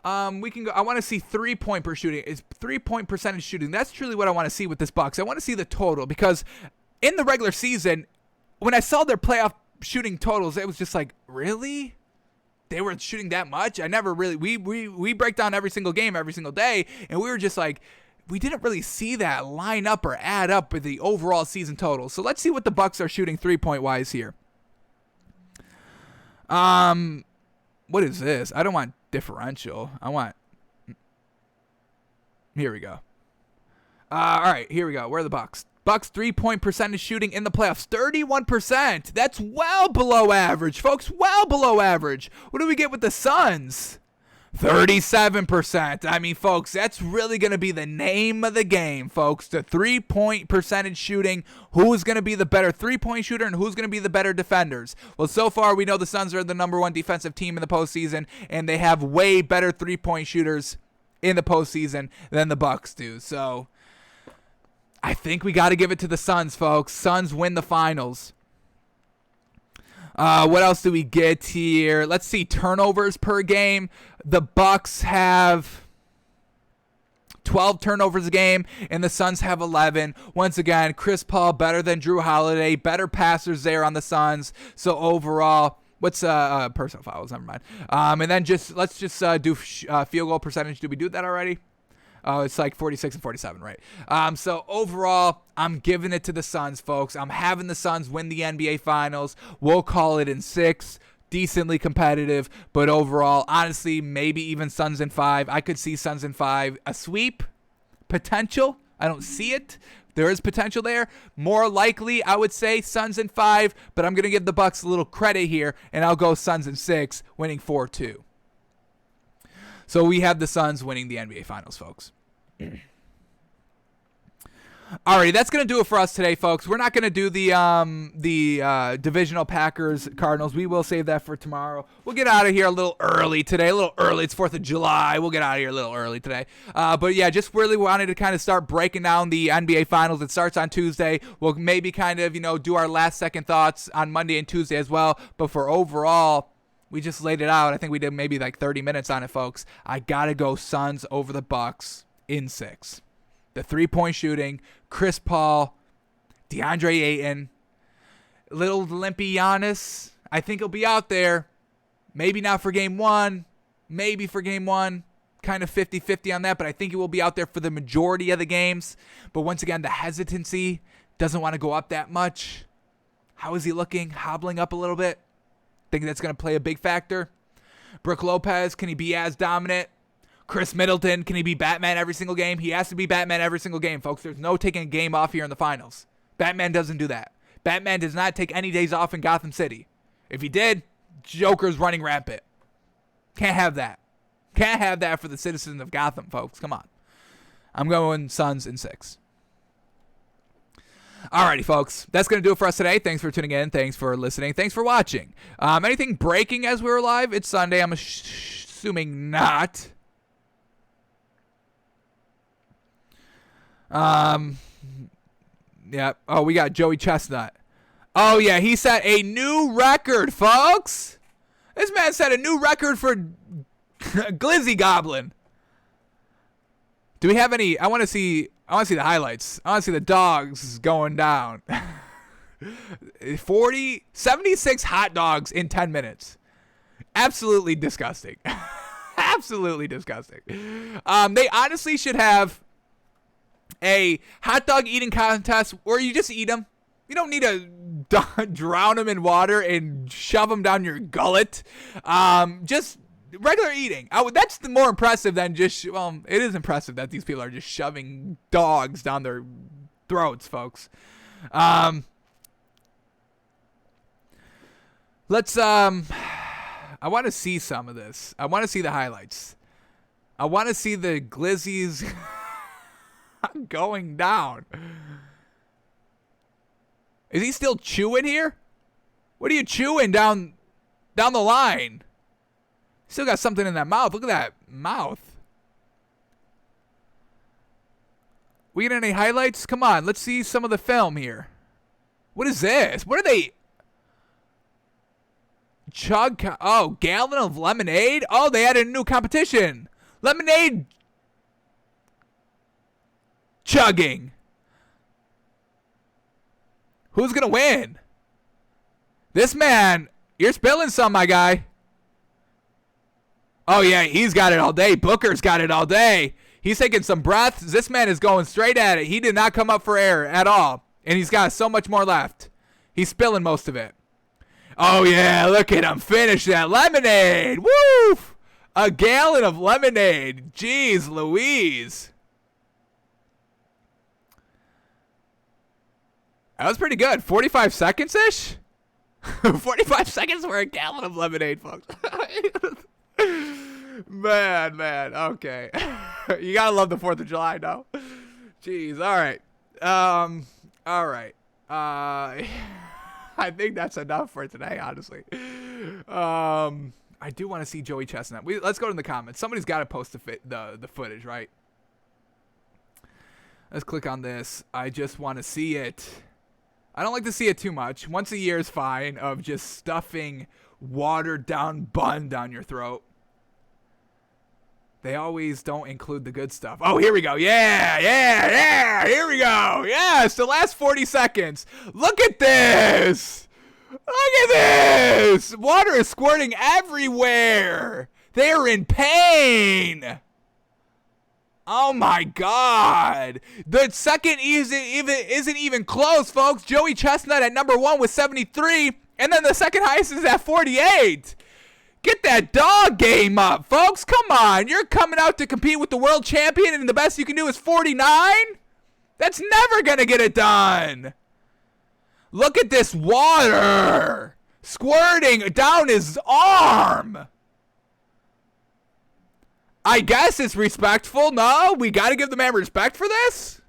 We can go. I want to see 3-point per shooting. Is 3-point percentage shooting? That's truly what I want to see with this Bucks. I want to see the total, because in the regular season, when I saw their playoff shooting totals, it was just like, really? They were shooting that much? I never really. We break down every single game every single day, and we were just like, we didn't really see that line up or add up with the overall season total. So let's see what the Bucks are shooting 3-point wise here. What is this? I don't want differential. I want. Here we go. All right, here we go. Where are the Bucks? Bucks 3-point percentage shooting in the playoffs, 31%. That's well below average, folks. Well below average. What do we get with the Suns? 37%. I mean, folks, that's really going to be the name of the game, folks. The 3-point percentage shooting. Who's going to be the better 3-point shooter and who's going to be the better defenders? Well, so far, we know the Suns are the number 1 defensive team in the postseason, and they have way better 3-point shooters in the postseason than the Bucks do. So I think we got to give it to the Suns, folks. Suns win the finals. What else do we get here? Let's see, turnovers per game. The Bucks have 12 turnovers a game, and the Suns have 11. Once again, Chris Paul better than Drew Holiday, better passers there on the Suns. So overall, what's personal fouls? Never mind. And then let's just do field goal percentage. Did we do that already? Oh, it's like 46 and 47, right? So overall, I'm giving it to the Suns, folks. I'm having the Suns win the NBA Finals. We'll call it in 6. Decently competitive, but overall, honestly, maybe even Suns in 5. I could see Suns in 5. A sweep potential. I don't see it. There is potential there. More likely, I would say Suns in 5, but I'm going to give the Bucks a little credit here, and I'll go Suns in 6, winning 4-2. So we have the Suns winning the NBA Finals, folks. Alrighty, that's going to do it for us today, folks. We're not going to do the divisional Packers-Cardinals. We will save that for tomorrow. We'll get out of here a little early today. A little early. It's 4th of July. We'll get out of here a little early today. But, yeah, just really wanted to kind of start breaking down the NBA Finals. It starts on Tuesday. We'll maybe kind of, do our last-second thoughts on Monday and Tuesday as well. But for overall, we just laid it out. I think we did maybe like 30 minutes on it, folks. I got to go Suns over the Bucks in 6. The 3-point shooting, Chris Paul, DeAndre Ayton, little limpy Giannis. I think he'll be out there. Maybe not for game 1. Maybe for game 1. Kind of 50-50 on that, but I think he will be out there for the majority of the games. But once again, the hesitancy, doesn't want to go up that much. How is he looking? Hobbling up a little bit. Think that's going to play a big factor. Brook Lopez, can he be as dominant? Chris Middleton, can he be Batman every single game? He has to be Batman every single game, folks. There's no taking a game off here in the finals. Batman doesn't do that. Batman does not take any days off in Gotham City. If he did, Joker's running rampant. Can't have that. Can't have that for the citizens of Gotham, folks. Come on. I'm going Suns in 6. Alrighty, folks. That's going to do it for us today. Thanks for tuning in. Thanks for listening. Thanks for watching. Anything breaking as we're live? It's Sunday. I'm assuming not. Yeah. Oh, we got Joey Chestnut. Oh, yeah. He set a new record, folks. This man set a new record for Glizzy Goblin. Do we have any? I want to see the highlights. I want to see the dogs going down. 76 hot dogs in 10 minutes. Absolutely disgusting. Absolutely disgusting. They honestly should have a hot dog eating contest where you just eat them. You don't need to drown them in water and shove them down your gullet. Just regular eating. That's the more impressive than just, well, it is impressive that these people are just shoving dogs down their throats, folks. Let's, I want to see some of this. I want to see the highlights. I want to see the glizzies going down. Is he still chewing here? What are you chewing down the line? Still got something in that mouth. Look at that mouth. We get any highlights? Come on, let's see some of the film here. What is this? What are they? Gallon of lemonade? Oh, they added a new competition. Lemonade chugging. Who's going to win? This man, you're spilling some, my guy. Oh, yeah, he's got it all day. Booker's got it all day. He's taking some breaths. This man is going straight at it. He did not come up for air at all. And he's got so much more left. He's spilling most of it. Oh, yeah, look at him finish that lemonade. Woo! A gallon of lemonade. Jeez Louise. That was pretty good. 45 seconds-ish? 45 seconds for a gallon of lemonade, folks. Man, okay. You gotta love the 4th of July, no? Jeez, alright. Alright. I think that's enough for today, honestly. I do want to see Joey Chestnut. Let's go to the comments. Somebody's got to post the footage, right? Let's click on this. I just want to see it. I don't like to see it too much. Once a year is fine of just stuffing watered down bun down your throat. They always don't include the good stuff. Oh, here we go. Yeah. Here we go. Yes, the last 40 seconds. Look at this. Look at this. Water is squirting everywhere. They are in pain. Oh, my God. The second isn't even close, folks. Joey Chestnut at number 1 with 73. And then the second highest is at 48. Get that dog game up, folks. Come on. You're coming out to compete with the world champion and the best you can do is 49? That's never going to get it done. Look at this water squirting down his arm. I guess it's respectful. No, we got to give the man respect for this.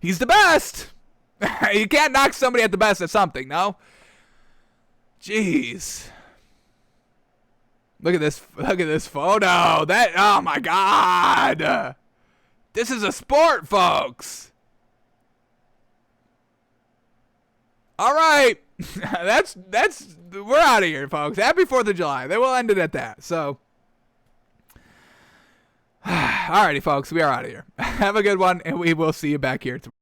He's the best. You can't knock somebody at the best at something, no? Jeez. Look at this photo. Oh my God. This is a sport, folks. All right. We're out of here, folks. Happy 4th of July. They will end it at that. So, alrighty, folks. We are out of here. Have a good one, and we will see you back here tomorrow.